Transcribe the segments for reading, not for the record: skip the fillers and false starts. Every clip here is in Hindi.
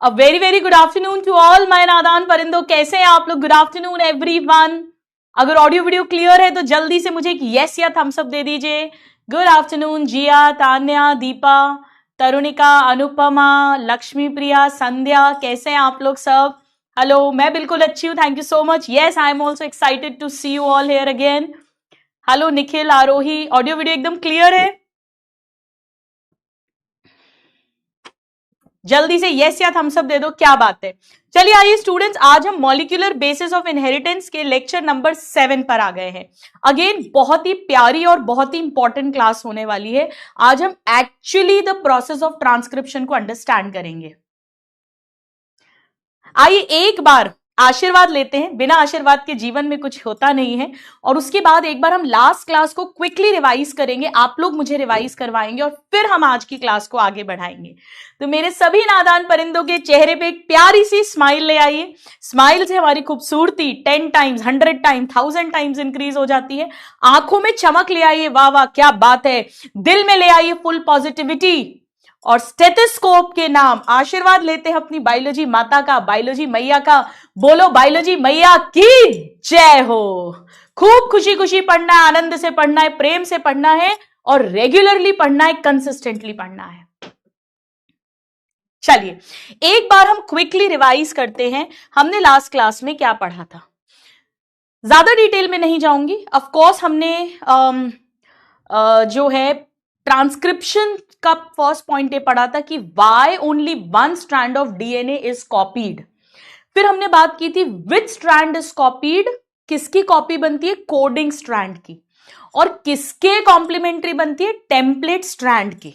A very very good afternoon to all my नादान परिंदों। कैसे हैं आप लोग? Good afternoon everyone. अगर ऑडियो वीडियो क्लियर है तो जल्दी से मुझे एक यस या थम्स अप दे दीजिए। गुड आफ्टरनून जिया, तान्या, दीपा, तरुणिका, अनुपमा, लक्ष्मी प्रिया, संध्या, कैसे हैं आप लोग सब? हेलो, मैं बिल्कुल अच्छी हूँ, thank you so much. Yes, I am also excited to see you all here again. Hello Nikhil, Aarohi, audio video एकदम क्लियर है? जल्दी से यस या थम्स अप दे दो, क्या बात है। चलिए आइए स्टूडेंट्स, आज हम मॉलिक्यूलर बेसिस ऑफ इनहेरिटेंस के लेक्चर नंबर 7 पर आ गए हैं। अगेन बहुत ही प्यारी और बहुत ही इंपॉर्टेंट क्लास होने वाली है। आज हम actually the process of transcription को अंडरस्टैंड करेंगे। आइए एक बार आशीर्वाद लेते हैं, बिना आशीर्वाद के जीवन में कुछ होता नहीं है। और उसके बाद एक बार हम लास्ट क्लास को क्विकली रिवाइज करेंगे, आप लोग मुझे रिवाइज करवाएंगे और फिर हम आज की क्लास को आगे बढ़ाएंगे। तो मेरे सभी नादान परिंदों के चेहरे पे एक प्यारी सी स्माइल ले आइए। स्माइल से हमारी खूबसूरती 10 टाइम्स, 100 टाइम्स, 1000 टाइम्स इंक्रीज हो जाती है। आंखों में चमक ले आइए, वाह वाह क्या बात है। दिल में ले आइए फुल पॉजिटिविटी। और स्टेथोस्कोप के नाम आशीर्वाद लेते हैं अपनी बायोलॉजी माता का, बायोलॉजी मैया का। बोलो बायोलॉजी मैया की जय हो। खूब खुशी खुशी पढ़ना है, आनंद से पढ़ना है, प्रेम से पढ़ना है और रेगुलरली पढ़ना है, कंसिस्टेंटली पढ़ना है। चलिए एक बार हम क्विकली रिवाइज करते हैं, हमने लास्ट क्लास में क्या पढ़ा था। ज्यादा डिटेल में नहीं जाऊंगी। ऑफ कोर्स हमने जो है ट्रांसक्रिप्शन का फर्स्ट पॉइंट ये पढ़ा था कि why only one strand of DNA is copied. फिर हमने बात की थी विच स्ट्रैंड इज कॉपीड, किसकी कॉपी बनती है? कोडिंग स्ट्रैंड की। और किसके कॉम्प्लीमेंट्री बनती है? टेम्पलेट स्ट्रैंड की।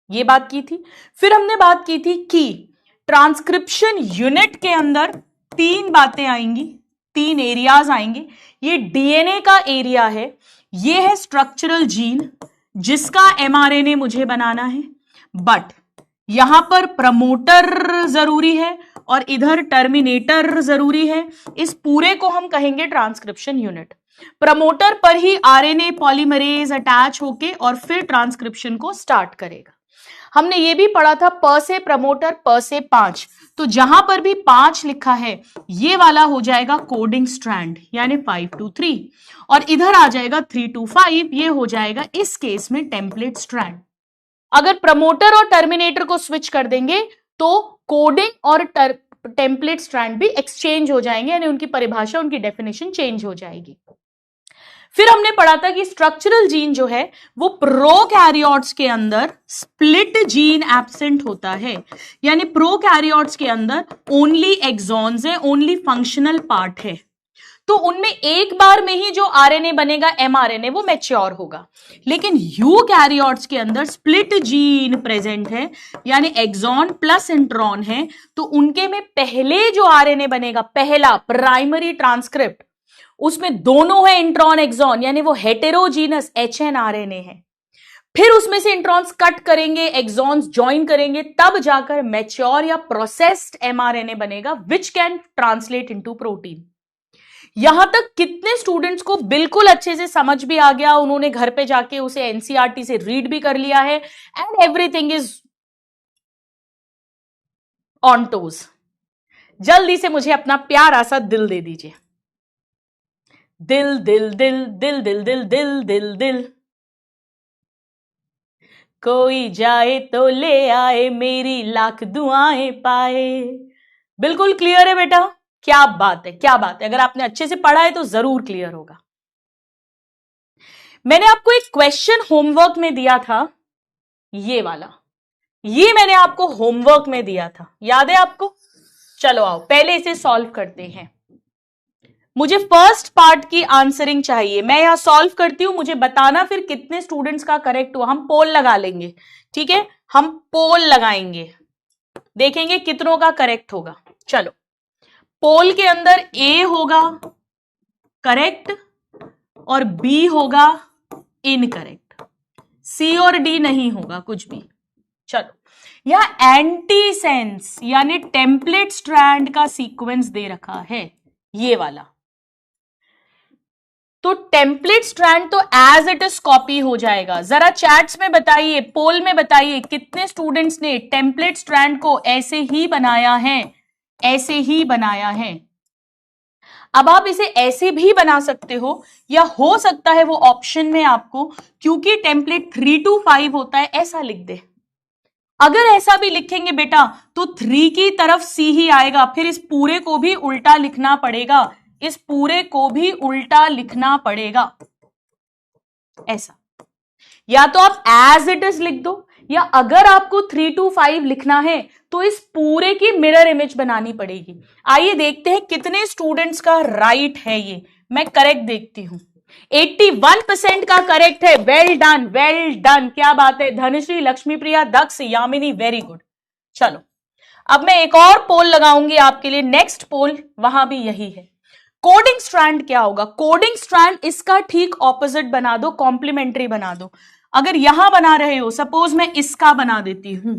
ये बात की थी। फिर हमने बात की थी कि ट्रांसक्रिप्शन यूनिट के अंदर 3 बातें आएंगी, 3 एरियाज आएंगे। ये डीएनए का एरिया है, ये है स्ट्रक्चरल जीन जिसका एमआरएनए मुझे बनाना है, बट यहां पर प्रमोटर जरूरी है और इधर टर्मिनेटर जरूरी है। इस पूरे को हम कहेंगे ट्रांसक्रिप्शन यूनिट। प्रमोटर पर ही आरएनए पॉलीमरेज अटैच होके और फिर ट्रांसक्रिप्शन को स्टार्ट करेगा। हमने ये भी पढ़ा था प से प्रमोटर, प से 5, तो जहां पर भी 5 लिखा है ये वाला हो जाएगा कोडिंग स्ट्रैंड, यानी 5 to 3, और इधर आ जाएगा 3 to 5, ये हो जाएगा इस केस में टेम्पलेट स्ट्रैंड। अगर प्रमोटर और टर्मिनेटर को स्विच कर देंगे तो कोडिंग और टेम्पलेट स्ट्रैंड भी एक्सचेंज हो जाएंगे, यानी उनकी परिभाषा, उनकी डेफिनेशन चेंज हो जाएगी। फिर हमने पढ़ा था कि स्ट्रक्चरल जीन जो है वो प्रोकैरियोट्स के अंदर स्प्लिट जीन एब्सेंट होता है, यानी प्रोकैरियोट्स के अंदर ओनली एक्सॉन्स है, ओनली फंक्शनल पार्ट है। तो उनमें एक बार में ही जो आरएनए बनेगा, एमआरएनए, वो मैच्योर होगा। लेकिन यूकैरियोट्स के अंदर स्प्लिट जीन प्रेजेंट है, यानी एक्सॉन प्लस इंट्रॉन है। तो उनके में पहले जो आरएनए बनेगा, पहला प्राइमरी ट्रांसक्रिप्ट, उसमें दोनों है इंट्रॉन एक्सॉन, यानी वो हेटेरोजीनस एचएनआरएनए है। फिर उसमें से इंट्रॉन्स कट करेंगे, एक्सॉन्स ज्वाइन करेंगे, तब जाकर मैच्योर या प्रोसेस्ड एमआरएनए बनेगा, which can translate into protein. यहां तक कितने स्टूडेंट्स को बिल्कुल अच्छे से समझ भी आ गया, उन्होंने घर पे जाके उसे एनसीईआरटी से रीड भी कर लिया है, and everything is on toes. जल्दी से मुझे अपना प्यारा सा दिल दे दीजिए। दिल दिल दिल दिल दिल दिल दिल दिल दिल, कोई जाए तो ले आए, मेरी लाख दुआएं पाए। बिल्कुल क्लियर है बेटा? क्या बात है, क्या बात है। अगर आपने अच्छे से पढ़ा है तो जरूर क्लियर होगा। मैंने आपको एक क्वेश्चन होमवर्क में दिया था, ये वाला, ये मैंने आपको होमवर्क में दिया था, याद है आपको? चलो आओ पहले इसे सॉल्व करते हैं। मुझे फर्स्ट पार्ट की आंसरिंग चाहिए, मैं यहां सॉल्व करती हूं, मुझे बताना फिर कितने स्टूडेंट्स का करेक्ट हुआ। हम पोल लगा लेंगे, ठीक है? हम पोल लगाएंगे, देखेंगे कितनों का करेक्ट होगा। चलो, पोल के अंदर ए होगा करेक्ट और बी होगा इनकरेक्ट, सी और डी नहीं होगा कुछ भी। चलो, यह एंटीसेंस यानी टेम्पलेट स्ट्रैंड का सीक्वेंस दे रखा है, ये वाला। तो टेम्पलेट स्ट्रैंड तो एज इट इज कॉपी हो जाएगा। जरा चैट्स में बताइए, पोल में बताइए कितने स्टूडेंट्स ने टेम्पलेट स्ट्रैंड को ऐसे ही बनाया है, ऐसे ही बनाया है। अब आप इसे ऐसे भी बना सकते हो, या हो सकता है वो ऑप्शन में आपको, क्योंकि टेम्पलेट 3 to 5 होता है, ऐसा लिख दे। अगर ऐसा भी लिखेंगे बेटा तो 3 की तरफ सी ही आएगा, फिर इस पूरे को भी उल्टा लिखना पड़ेगा, इस पूरे को भी उल्टा लिखना पड़ेगा ऐसा। या तो आप एज इट इज लिख दो, या अगर आपको 3 to 5 लिखना है तो इस पूरे की मिरर इमेज बनानी पड़ेगी। आइए देखते हैं कितने स्टूडेंट्स का राइट है ये, मैं करेक्ट देखती हूं। 81% का करेक्ट है। वेल डन, वेल डन, क्या बात है। धनश्री, लक्ष्मी प्रिया, दक्ष, यामिनी, वेरी गुड। चलो अब मैं एक और पोल लगाऊंगी आपके लिए, नेक्स्ट पोल वहां भी यही है। कोडिंग स्ट्रैंड क्या होगा? कोडिंग स्ट्रैंड इसका ठीक ऑपोजिट बना दो, कॉम्प्लीमेंट्री बना दो। अगर यहां बना रहे हो, सपोज मैं इसका बना देती हूं,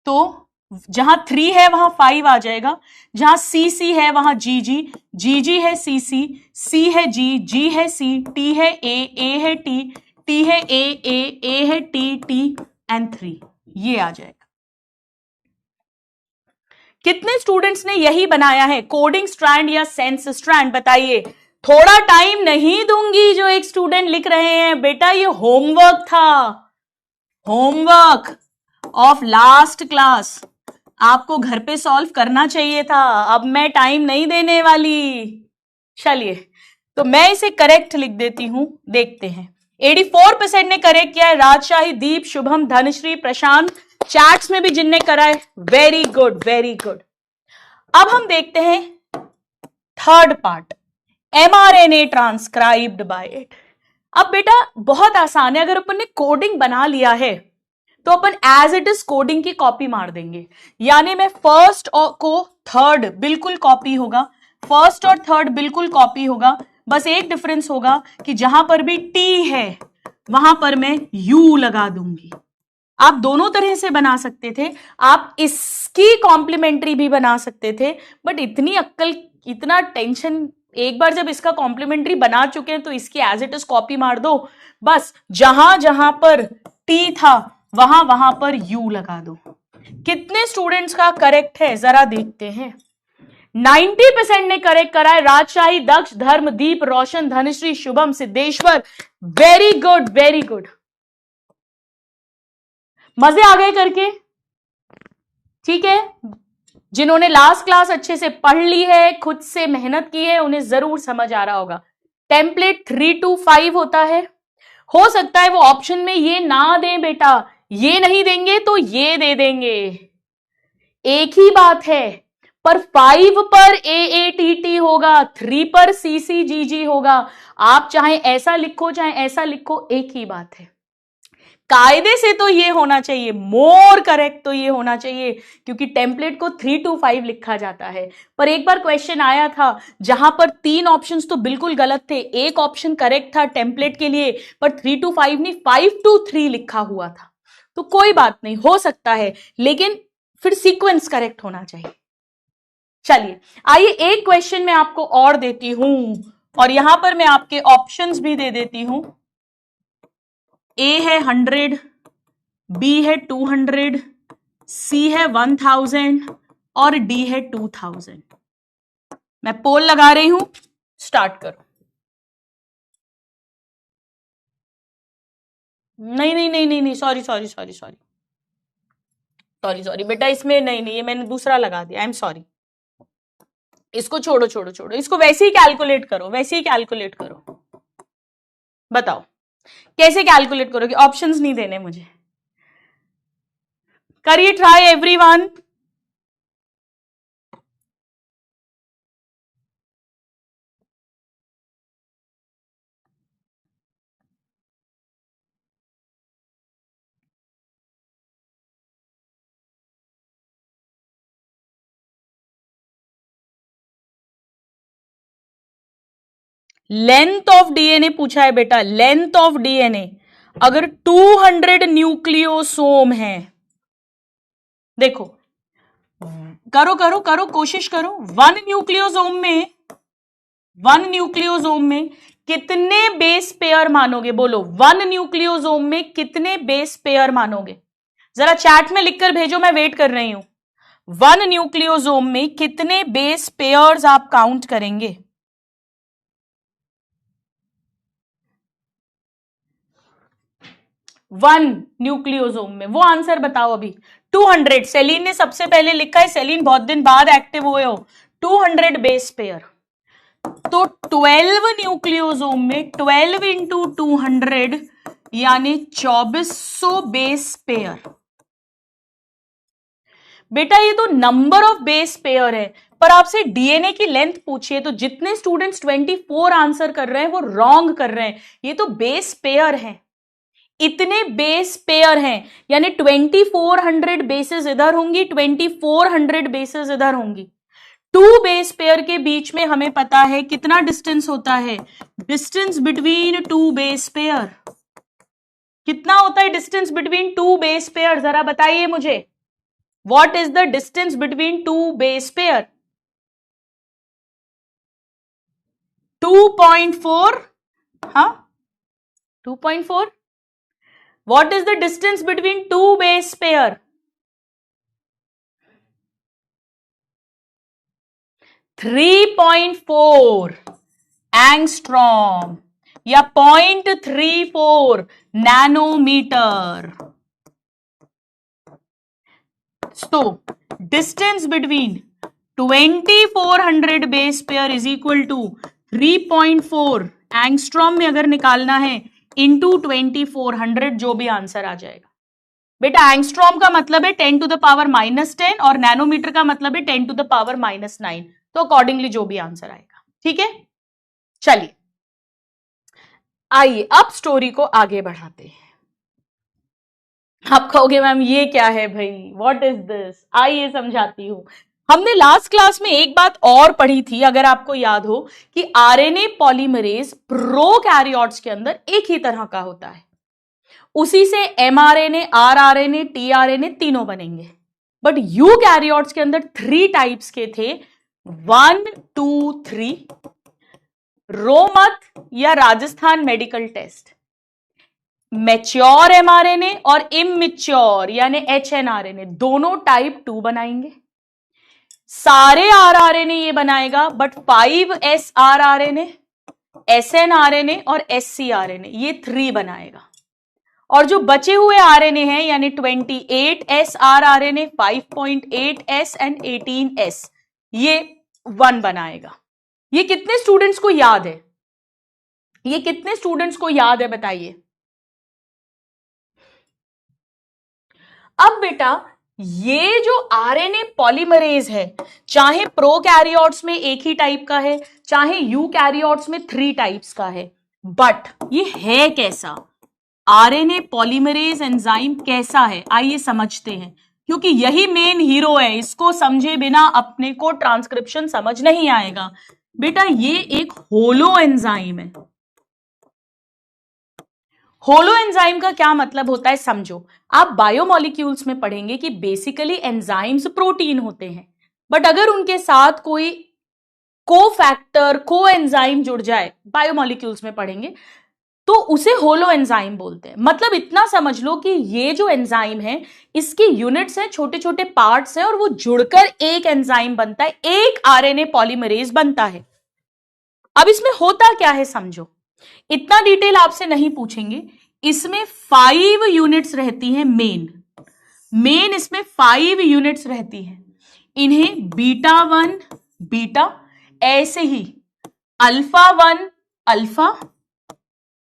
तो जहां 3 है वहां 5 आ जाएगा, जहां सी सी है वहां जी जी, जी जी है सी सी, सी है जी, जी है सी, टी है ए है टी, टी है ए है टी, टी एंड 3, ये आ जाएगा। कितने स्टूडेंट्स ने यही बनाया है, कोडिंग स्ट्रैंड या सेंस स्ट्रैंड? बताइए। थोड़ा टाइम नहीं दूंगी जो एक स्टूडेंट लिख रहे हैं, बेटा ये होमवर्क था, होमवर्क ऑफ लास्ट क्लास, आपको घर पे सॉल्व करना चाहिए था, अब मैं टाइम नहीं देने वाली। चलिए तो मैं इसे करेक्ट लिख देती हूं, देखते हैं। 84% ने करेक्ट किया है, राजशाही, दीप, शुभम, धनश्री, प्रशांत, चैट्स में भी जिनने करा है, वेरी गुड, वेरी गुड। अब हम देखते हैं third part, mRNA transcribed by it. अब बेटा बहुत आसान है, अगर अपन ने कोडिंग बना लिया है तो अपन एज इट इज कोडिंग की कॉपी मार देंगे, यानी मैं फर्स्ट को थर्ड बिल्कुल कॉपी होगा, फर्स्ट और थर्ड बिल्कुल कॉपी होगा, बस एक डिफरेंस होगा कि जहां पर भी टी है वहां पर मैं यू लगा दूंगी। आप दोनों तरह से बना सकते थे, आप इसकी कॉम्प्लीमेंट्री भी बना सकते थे, बट इतनी अक्कल, इतना टेंशन, एक बार जब इसका कॉम्प्लीमेंट्री बना चुके हैं तो इसकी एज इट इज कॉपी मार दो, बस जहां जहां पर टी था वहां वहां पर यू लगा दो। कितने स्टूडेंट्स का करेक्ट है जरा देखते हैं। 90% ने करेक्ट करा है, Rajshahi, Daksh, Dharm, Deep, Roshan, Dhanashree, Shubham, Siddheshwar, very good, very good. मजे आ गए करके? ठीक है, जिन्होंने लास्ट क्लास अच्छे से पढ़ ली है, खुद से मेहनत की है, उन्हें जरूर समझ आ रहा होगा। टेम्पलेट 3 to 5 होता है। हो सकता है वो ऑप्शन में ये ना दें बेटा, ये नहीं देंगे तो ये दे देंगे, एक ही बात है, पर 5 पर AATT होगा, 3 पर CCGG होगा। आप चाहे ऐसा लिखो चाहे ऐसा लिखो, एक ही बात है। कायदे से तो ये होना चाहिए, मोर करेक्ट तो ये होना चाहिए, क्योंकि टेम्पलेट को 3 to 5 लिखा जाता है। पर एक बार क्वेश्चन आया था जहां पर 3 ऑप्शंस तो बिल्कुल गलत थे, एक ऑप्शन करेक्ट था टेम्पलेट के लिए, पर 3 to 5 नहीं 5 to 3 लिखा हुआ था। तो कोई बात नहीं, हो सकता है, लेकिन फिर सीक्वेंस करेक्ट होना चाहिए। चलिए आइए एक क्वेश्चन मैं आपको और देती हूं, और यहां पर मैं आपके ऑप्शंस भी दे देती हूं। ए है 100, बी है 200, सी है 1000 और डी है 2000। मैं पोल लगा रही हूं, स्टार्ट करो। नहीं नहीं नहीं नहीं नहीं, sorry sorry sorry sorry sorry sorry बेटा, इसमें नहीं नहीं, ये मैंने दूसरा लगा दिया, आई एम सॉरी। इसको छोड़ो छोड़ो छोड़ो, इसको वैसे ही कैलकुलेट करो, वैसे ही कैलकुलेट करो। बताओ कैसे कैलकुलेट करोगे, ऑप्शंस नहीं देने मुझे। करिए try everyone. Length of DNA पूछा है बेटा, लेंथ ऑफ डीएनए। अगर 200 न्यूक्लियोसोम है, देखो करो करो करो, कोशिश करो, 1 न्यूक्लियोसोम में कितने बेस पेयर मानोगे? बोलो, 1 न्यूक्लियोसोम में कितने बेस पेयर मानोगे? जरा चैट में लिखकर भेजो, मैं वेट कर रही हूं। 1 न्यूक्लियोसोम में कितने बेस पेयर्स आप काउंट करेंगे? वन न्यूक्लियोसोम में, वो आंसर बताओ अभी। 200। सेलिन ने सबसे पहले लिखा है, सेलिन बहुत दिन बाद एक्टिव हुए हो। 200 बेस पेयर, तो 12 न्यूक्लियोसोम में 12 इंटू 200 यानी 2400 बेस पेयर। बेटा ये तो नंबर ऑफ बेस पेयर है, पर आपसे डीएनए की लेंथ पूछिए तो जितने स्टूडेंट्स 24 आंसर कर रहे हैं वो रॉन्ग कर रहे हैं। ये तो बेस पेयर है, इतने बेस पेयर हैं, यानी 2400 बेसेस इधर होंगी, 2400 बेसेस इधर होंगी। 2 बेस पेयर के बीच में हमें पता है कितना डिस्टेंस होता है। डिस्टेंस बिटवीन 2 बेस पेयर कितना होता है? डिस्टेंस बिटवीन 2 बेस पेयर जरा बताइए मुझे, what is the distance between 2 base pair? 2.4। हाँ, 2.4। What is the distance between 2 base pair? 3.4 angstrom या 0.34 nanometre. So distance between 2400 base pair is equal to 3.4 angstrom में अगर निकालना है इंटू 2400, जो भी आंसर आ जाएगा। बेटा एंगस्ट्रॉम का मतलब है 10 टू द पावर -10 और नैनोमीटर का मतलब है 10 टू द पावर -9, तो अकॉर्डिंगली जो भी आंसर आएगा। ठीक है, चलिए आइए अब स्टोरी को आगे बढ़ाते हैं। आप कहोगे मैम ये क्या है भाई, व्हाट इज दिस? आइए समझाती हूं। हमने लास्ट क्लास में एक बात और पढ़ी थी, अगर आपको याद हो, कि आरएनए पॉलीमरेज प्रोकैरियोट्स के अंदर एक ही तरह का होता है, उसी से एमआरएनए, आरआरएनए, टीआरएनए तीनों बनेंगे। बट यूकैरियोट्स के अंदर 3 टाइप्स के थे, 1, 2, 3। रोमथ या Rajasthan medical test, mature mRNA और इमैच्योर यानी एचएनआरएनए, दोनों टाइप 2 बनाएंगे। सारे आरआरएनए ये बनाएगा, बट 5s आरआरएनए, एसएनआरएनए और एससीआरएनए ये 3 बनाएगा। और जो बचे हुए आरएनए हैं यानी 28s rRNA, 5.8s and 18s ये 1 बनाएगा। ये कितने स्टूडेंट्स को याद है? ये कितने स्टूडेंट्स को याद है बताइए। अब बेटा ये जो आरएनए पॉलीमरेज है, चाहे प्रोकैरियोट्स में एक ही टाइप का है, चाहे यूकैरियोट्स में 3 टाइप्स का है, बट ये है कैसा? आरएनए पॉलीमरेज एंजाइम कैसा है, आइए समझते हैं, क्योंकि यही मेन हीरो है। इसको समझे बिना अपने को ट्रांसक्रिप्शन समझ नहीं आएगा। बेटा ये एक होलो एंजाइम है। होलो एंजाइम का क्या मतलब होता है समझो। आप बायोमोलिक्यूल्स में पढ़ेंगे कि बेसिकली एंजाइम्स प्रोटीन होते हैं, बट अगर उनके साथ कोई कोफैक्टर, को एंजाइम जुड़ जाए, बायोमोलिक्यूल्स में पढ़ेंगे, तो उसे होलो एंजाइम बोलते हैं। मतलब इतना समझ लो कि ये जो एंजाइम है इसकी यूनिट्स हैं, छोटे छोटे पार्ट्स हैं, और वो जुड़कर एक एंजाइम बनता है, एक आरएनए पॉलीमरेज बनता है। अब इसमें होता क्या है समझो, इतना डिटेल आपसे नहीं पूछेंगे। इसमें 5 यूनिट्स रहती हैं, मेन इसमें 5 यूनिट्स रहती हैं। इन्हें बीटा 1 बीटा, ऐसे ही alpha 1 alpha,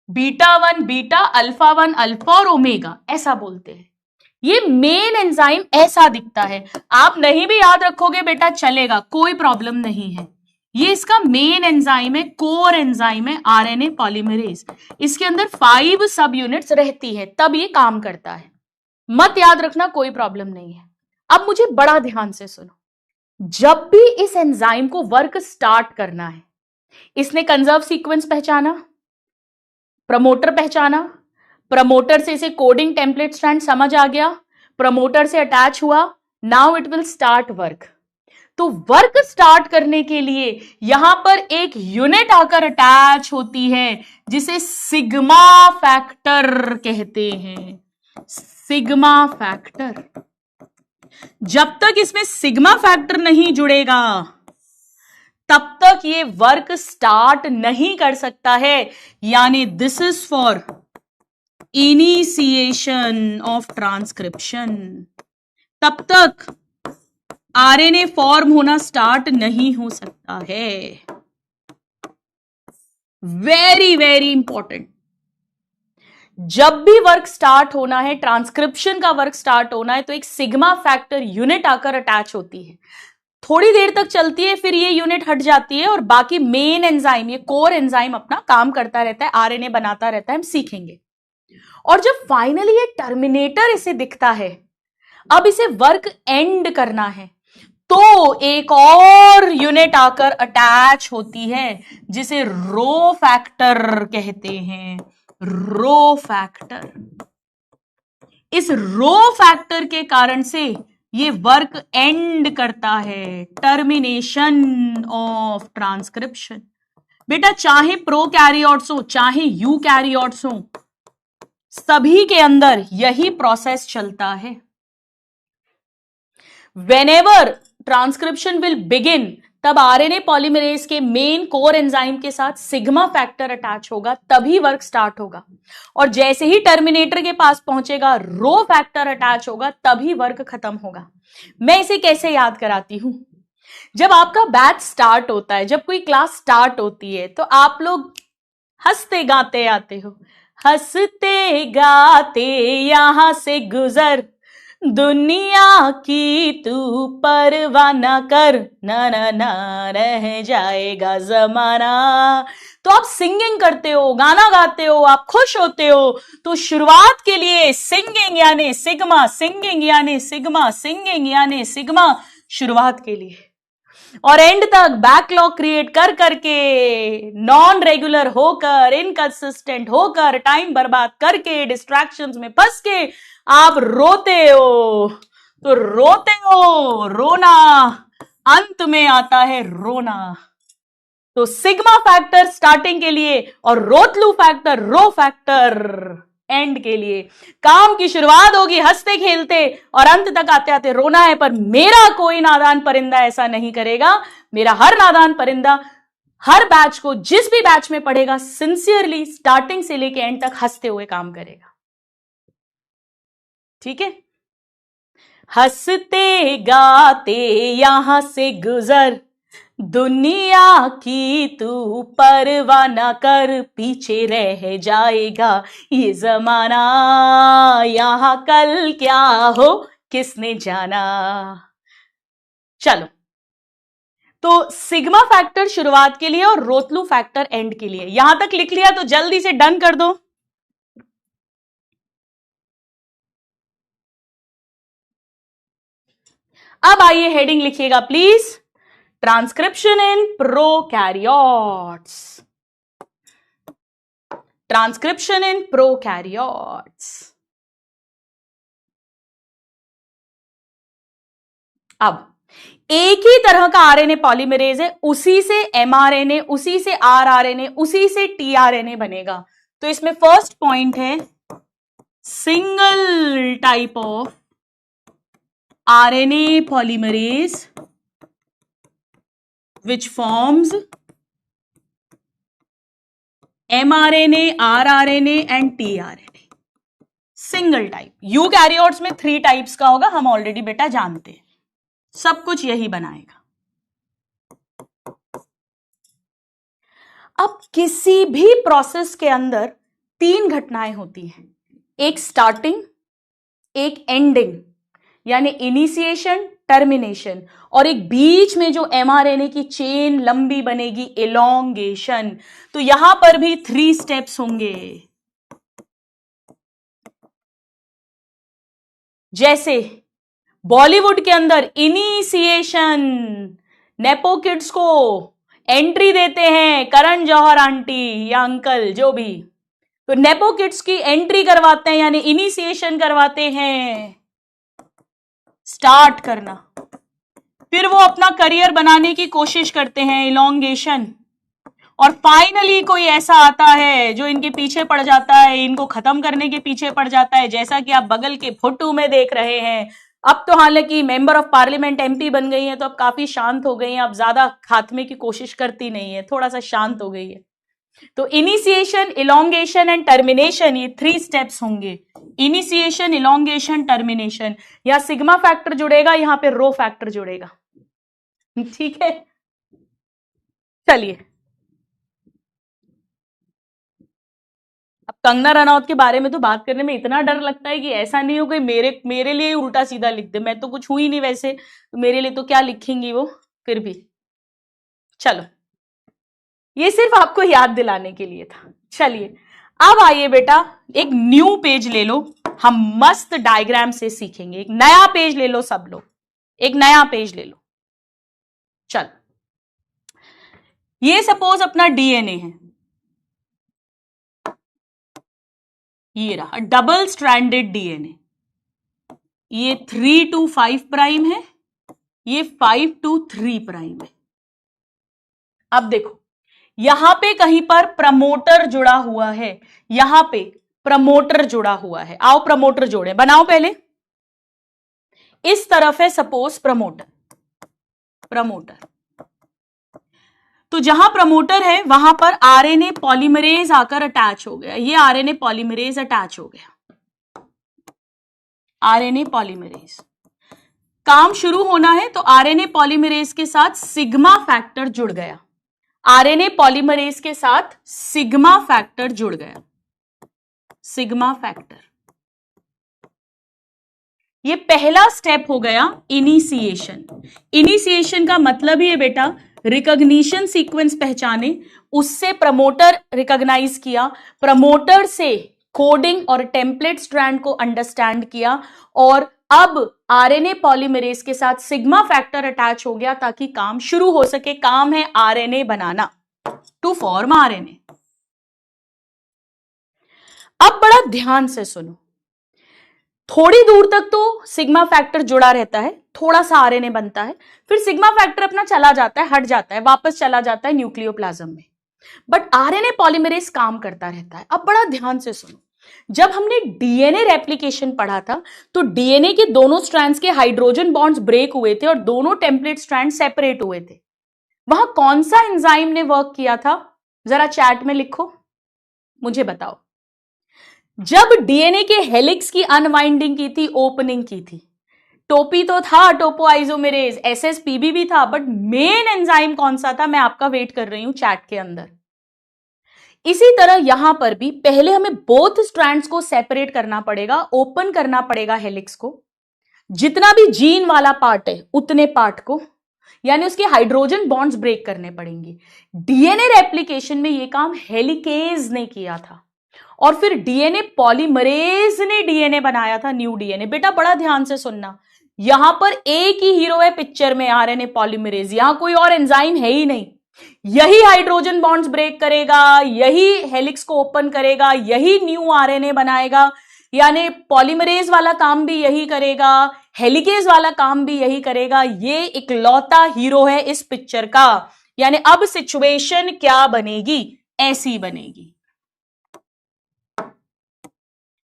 beta 1 beta, alpha 1 alpha और ओमेगा ऐसा बोलते हैं। ये मेन एंजाइम ऐसा दिखता है। आप नहीं भी याद रखोगे बेटा चलेगा, कोई प्रॉब्लम नहीं है। ये इसका मेन एंजाइम है, कोर एंजाइम है आरएनए पॉलीमरेज। इसके अंदर 5 सब यूनिट्स रहती है, तब ये काम करता है। मत याद रखना, कोई प्रॉब्लम नहीं है। अब मुझे बड़ा ध्यान से सुनो, जब भी इस एंजाइम को वर्क स्टार्ट करना है, इसने कंजर्व सीक्वेंस पहचाना, प्रमोटर पहचाना, प्रमोटर से इसे कोडिंग टेम्पलेट स्ट्रैंड समझ आ गया, प्रमोटर से अटैच हुआ, now it will start work. तो वर्क स्टार्ट करने के लिए यहां पर एक यूनिट आकर अटैच होती है जिसे सिग्मा फैक्टर कहते हैं। Sigma factor. जब तक इसमें सिग्मा फैक्टर नहीं जुड़ेगा तब तक ये वर्क स्टार्ट नहीं कर सकता है। यानी this is for initiation of transcription. तब तक आरएनए फॉर्म होना स्टार्ट नहीं हो सकता है। Very very important. जब भी वर्क स्टार्ट होना है, ट्रांसक्रिप्शन का वर्क स्टार्ट होना है, तो एक सिग्मा फैक्टर यूनिट आकर अटैच होती है। थोड़ी देर तक चलती है, फिर ये यूनिट हट जाती है और बाकी मेन एंजाइम, ये कोर एंजाइम अपना काम करता रहता है, आरएनए बनाता रहता है। हम सीखेंगे। और जब फाइनली ये टर्मिनेटर इसे दिखता है, अब इसे वर्क एंड करना है, तो एक और यूनिट आकर अटैच होती है जिसे रो फैक्टर कहते हैं। Rho factor. इस रो फैक्टर के कारण से ये वर्क एंड करता है, टर्मिनेशन ऑफ ट्रांसक्रिप्शन। बेटा चाहे प्रोकैरियोट्स हो चाहे यूकैरियोट्स हो, सभी के अंदर यही प्रोसेस चलता है। Whenever ट्रांसक्रिप्शन विल बिगिन, तब आरएनए पॉलीमरेज के मेन कोर एंजाइम के साथ सिग्मा फैक्टर अटैच होगा, तभी वर्क स्टार्ट होगा। और जैसे ही टर्मिनेटर के पास पहुंचेगा, रो फैक्टर अटैच होगा, तभी वर्क खत्म होगा। मैं इसे कैसे याद कराती हूं? जब आपका बैच स्टार्ट होता है, जब कोई क्लास स्टार्ट होती है, तो आप लोग हंसते गाते आते हो। हंसते गाते यहां से गुजर, दुनिया की तू परवाह न कर, ना ना ना रह जाएगा जमाना। तो आप सिंगिंग करते हो, गाना गाते हो, आप खुश होते हो। तो शुरुआत के लिए सिंगिंग यानी सिग्मा, सिंगिंग यानी सिग्मा, सिंगिंग यानी सिग्मा, शुरुआत के लिए। और एंड तक बैकलॉग क्रिएट कर करके, नॉन रेगुलर होकर, इनकंसिस्टेंट होकर, टाइम बर्बाद करके, डिस्ट्रैक्शंस में फंस के आप रोते हो। तो रोते हो, रोना अंत में आता है रोना। तो सिग्मा फैक्टर स्टार्टिंग के लिए और रोतलू फैक्टर, रो फैक्टर एंड के लिए। काम की शुरुआत होगी हंसते खेलते और अंत तक आते आते रोना है। पर मेरा कोई नादान परिंदा ऐसा नहीं करेगा। मेरा हर नादान परिंदा हर बैच को, जिस भी बैच में पढ़ेगा, सिंसियरली स्टार्टिंग से लेके एंड तक हंसते हुए काम करेगा। ठीक है? हंसते गाते यहां से गुजर, दुनिया की तू परवाह न कर, पीछे रह जाएगा ये जमाना, यहां कल क्या हो किसने जाना। चलो, तो सिग्मा फैक्टर शुरुआत के लिए और रोतलू फैक्टर एंड के लिए। यहां तक लिख लिया तो जल्दी से डन कर दो। अब आइए हेडिंग लिखिएगा please, transcription in prokaryotes. Transcription in prokaryotes. अब एक ही तरह का आरएनए पॉलीमरेज है, उसी से एमआरएनए, उसी से आरआरएनए, उसी से टीआरएनए बनेगा। तो इसमें फर्स्ट पॉइंट है single type of RNA polymerase which forms mRNA, rRNA and tRNA. Single type. Eukaryotes में 3 टाइप्स का होगा, हम ऑलरेडी बेटा जानते हैं, सब कुछ यही बनाएगा। अब किसी भी प्रोसेस के अंदर 3 घटनाएं होती हैं, एक स्टार्टिंग, एक एंडिंग यानी इनिशिएशन, टर्मिनेशन, और एक बीच में जो एमआरएनए की चेन लंबी बनेगी, एलोंगेशन। तो यहां पर भी 3 स्टेप्स होंगे। जैसे बॉलीवुड के अंदर इनिशिएशन, नेपो किड्स को एंट्री देते हैं करण जौहर आंटी या अंकल जो भी, तो नेपो किड्स की एंट्री करवाते हैं यानी इनिशिएशन करवाते हैं, स्टार्ट करना। फिर वो अपना करियर बनाने की कोशिश करते हैं, इलॉन्गेशन, और फाइनली कोई ऐसा आता है जो इनके पीछे पड़ जाता है, इनको खत्म करने के पीछे पड़ जाता है, जैसा कि आप बगल के फोटो में देख रहे हैं। अब तो हालांकि मेंबर ऑफ पार्लियामेंट एमपी बन गई हैं, तो अब काफी शांत हो गई हैं, अब ज्यादा खात्मे की कोशिश करती नहीं है, थोड़ा सा शांत हो गई है। तो इनिशिएशन, इलॉन्गेशन एंड टर्मिनेशन, ये 3 स्टेप्स होंगे। Initiation, elongation, termination. यहां सिग्मा फैक्टर जुड़ेगा, यहां पे रो फैक्टर जुड़ेगा, ठीक है। चलिए, अब कंगना रनौत के बारे में तो बात करने में इतना डर लगता है कि ऐसा नहीं हो कि मेरे लिए उल्टा सीधा लिख दे। मैं तो कुछ हुई नहीं वैसे, तो मेरे लिए तो क्या लिखेंगी वो, फिर भी चलो, ये सिर्फ आपको याद दिलाने के लिए था। चलिए, अब आइए बेटा, एक न्यू पेज ले लो, हम मस्त डायग्राम से सीखेंगे। एक नया पेज ले लो सब लोग, एक नया पेज ले लो। चल, ये सपोज अपना डीएनए है, ये रहा डबल स्ट्रैंडेड डीएनए। ये 3 to 5 प्राइम है, ये 5 to 3 प्राइम है। अब देखो, यहां पे कहीं पर प्रमोटर जुड़ा हुआ है, यहां पे प्रमोटर जुड़ा हुआ है। आओ प्रमोटर जोड़े, बनाओ पहले। इस तरफ है सपोज प्रमोटर, प्रमोटर, तो जहां प्रमोटर है वहां पर आरएनए पॉलीमरेज आकर अटैच हो गया। ये आरएनए पॉलीमरेज अटैच हो गया, आरएनए पॉलीमरेज। काम शुरू होना है तो आरएनए पॉलीमरेज के साथ सिग्मा फैक्टर जुड़ गया, आरएनए पॉलीमरेज के साथ सिग्मा फैक्टर जुड़ गया, सिग्मा फैक्टर। ये पहला स्टेप हो गया इनिशिएशन। इनिशिएशन का मतलब ही है बेटा, रिकॉग्निशन सीक्वेंस पहचाने, उससे प्रमोटर रिकॉग्नाइज किया, प्रमोटर से कोडिंग और टेम्पलेट स्ट्रैंड को अंडरस्टैंड किया, और अब आरएनए पॉलीमरेज के साथ सिग्मा फैक्टर अटैच हो गया ताकि काम शुरू हो सके। काम है आरएनए बनाना, टू फॉर्म आरएनए। अब बड़ा ध्यान से सुनो, थोड़ी दूर तक तो सिग्मा फैक्टर जुड़ा रहता है, थोड़ा सा आरएनए बनता है, फिर सिग्मा फैक्टर अपना चला जाता है, हट जाता है, वापस चला जाता है न्यूक्लियोप्लाज्म में, बट आरएनए पॉलीमरेज काम करता रहता है। अब बड़ा ध्यान से सुनो, जब हमने डीएनए रेप्लिकेशन पढ़ा था तो डीएनए के दोनों स्ट्रैंड्स के हाइड्रोजन बॉन्ड्स ब्रेक हुए थे और दोनों टेम्पलेट स्ट्रैंड सेपरेट हुए थे। वहां कौन सा एंजाइम ने वर्क किया था, जरा चैट में लिखो, मुझे बताओ। जब डीएनए के हेलिक्स की अनवाइंडिंग की थी, ओपनिंग की थी, टोपी तो था, टोपोआइसोमेरेज, एसएसपीबी भी था, बट मेन एंजाइम कौन सा था, मैं आपका वेट कर रही हूं चैट के अंदर। इसी तरह यहां पर भी पहले हमें बोथ स्ट्रैंड्स को सेपरेट करना पड़ेगा, ओपन करना पड़ेगा हेलिक्स को, जितना भी जीन वाला पार्ट है उतने पार्ट को, यानी उसके हाइड्रोजन बॉन्ड्स ब्रेक करने पड़ेंगे। डीएनए रेप्लिकेशन में यह काम हेलिकेज ने किया था, और फिर डीएनए पॉलीमरेज ने डीएनए बनाया था, न्यू डीएनए। बेटा बड़ा ध्यान से सुनना, यहां पर एक ही हीरो है पिक्चर में, आरएनए पॉलीमरेज, यहां कोई और एंजाइम है ही नहीं। यही हाइड्रोजन बॉन्ड्स ब्रेक करेगा, यही हेलिक्स को ओपन करेगा, यही न्यू आरएनए बनाएगा, यानी पॉलीमरेज वाला काम भी यही करेगा, हेलिकेज वाला काम भी यही करेगा। ये इकलौता हीरो है इस पिक्चर का। यानी अब सिचुएशन क्या बनेगी, ऐसी बनेगी।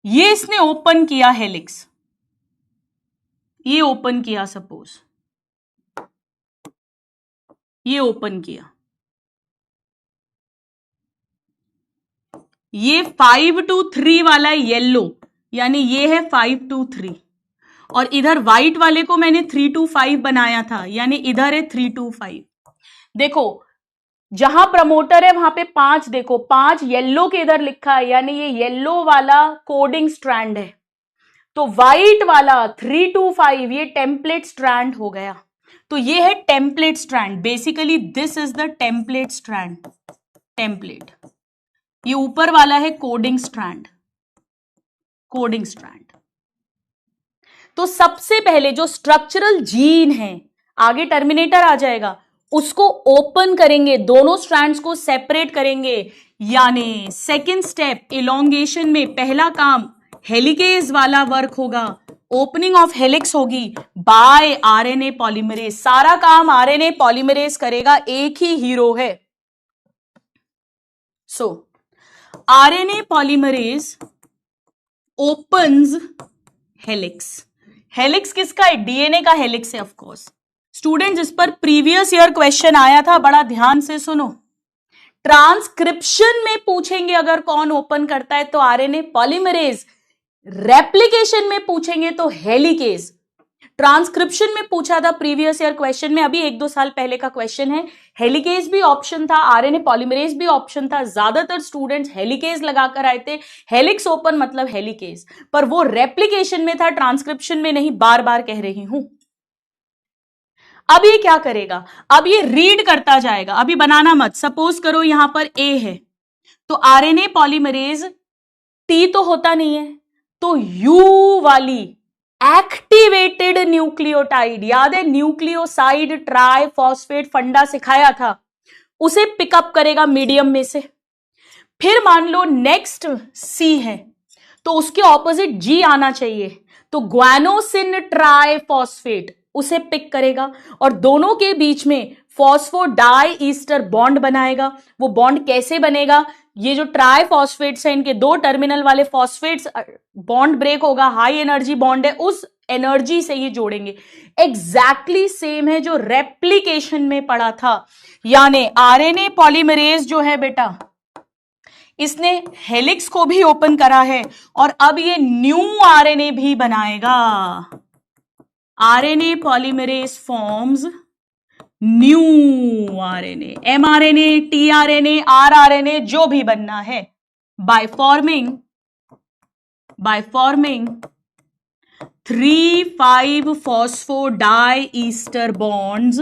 ये इसने ओपन किया हेलिक्स, ये ओपन किया, सपोज ये ओपन किया, ये 5 to 3 वाला येलो, यानी ये है 5 to 3, और इधर व्हाइट वाले को मैंने 3 to 5 बनाया था, यानी इधर है 3 to 5। देखो जहां प्रमोटर है वहां पे 5, देखो 5 येलो के इधर लिखा है, यानी ये येलो वाला कोडिंग स्ट्रैंड है, तो व्हाइट वाला 3 to 5 ये टेम्पलेट स्ट्रैंड हो गया। तो ये है template strand, basically this is the template strand, template. ये ऊपर वाला है कोडिंग स्ट्रैंड, कोडिंग स्ट्रैंड। तो सबसे पहले जो स्ट्रक्चरल जीन है, आगे टर्मिनेटर आ जाएगा, उसको ओपन करेंगे, दोनों स्ट्रैंड्स को सेपरेट करेंगे, यानी सेकेंड स्टेप इलॉन्गेशन में पहला काम हेलिकेज वाला वर्क होगा, ओपनिंग ऑफ हेलिक्स होगी बाय आरएनए पॉलीमरेज। सारा काम आरएनए पॉलीमरेज करेगा, एक ही हीरो है। सो RNA polymerase opens helix. Helix किसका है? डीएनए का हेलिक्स है ऑफ कोर्स। स्टूडेंट्स, इस पर प्रीवियस ईयर क्वेश्चन आया था, बड़ा ध्यान से सुनो। ट्रांसक्रिप्शन में पूछेंगे अगर कौन ओपन करता है तो आरएनए पॉलीमरेज, रेप्लिकेशन में पूछेंगे तो हेलिकेज। ट्रांसक्रिप्शन में पूछा था प्रीवियस ईयर क्वेश्चन में, अभी 1-2 साल पहले का क्वेश्चन है। हेलिकेज भी ऑप्शन था, आरएनए पॉलीमरेज भी ऑप्शन था। ज्यादातर स्टूडेंट्स हेलिकेज लगाकर आए थे, हेलिक्स ओपन मतलब हेलिकेज, पर वो रेप्लिकेशन में था, ट्रांसक्रिप्शन में नहीं, बार बार कह रही हूं। अब ये क्या करेगा? अब ये रीड करता जाएगा, अभी बनाना मत। सपोज करो यहां पर ए है, तो आरएनए पॉलीमरेज टी तो होता नहीं है, तो यू वाली एक्टिवेटेड न्यूक्लियोटाइड, याद है न्यूक्लियोसाइड ट्राइफॉस्फेट फंडा सिखाया था, उसे पिकअप करेगा मीडियम में से। फिर मान लो नेक्स्ट सी है, तो उसके ऑपोजिट जी आना चाहिए, तो ग्वानोसिन ट्राइफॉस्फेट उसे पिक करेगा और दोनों के बीच में फॉस्फोडाई ईस्टर बॉन्ड बनाएगा। वो बॉन्ड कैसे बनेगा? ये जो ट्राइफॉस्फेट्स है, इनके 2 टर्मिनल वाले फॉस्फेट्स, बॉन्ड ब्रेक होगा, हाई एनर्जी बॉन्ड है, उस एनर्जी से ये जोड़ेंगे। एग्जैक्टली सेम है जो रेप्लिकेशन में पढ़ा था। यानी आरएनए पॉलीमरेज जो है बेटा, इसने हेलिक्स को भी ओपन करा है और अब ये न्यू आरएनए भी बनाएगा। RNA polymerase forms new RNA, mRNA, tRNA, rRNA, जो भी बनना है, by forming 3,5 phosphodiester bonds,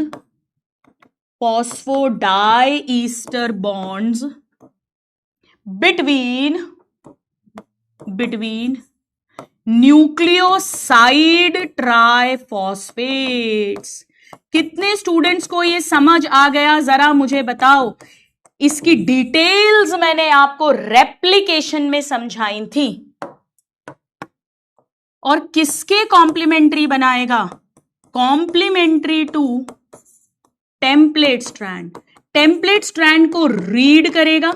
phosphodiester bonds between nucleoside triphosphates. कितने स्टूडेंट्स को ये समझ आ गया जरा मुझे बताओ। इसकी डिटेल्स मैंने आपको रेप्लिकेशन में समझाई थी। और किसके कॉम्प्लीमेंट्री बनाएगा? Complementary to template strand. Template strand को रीड करेगा,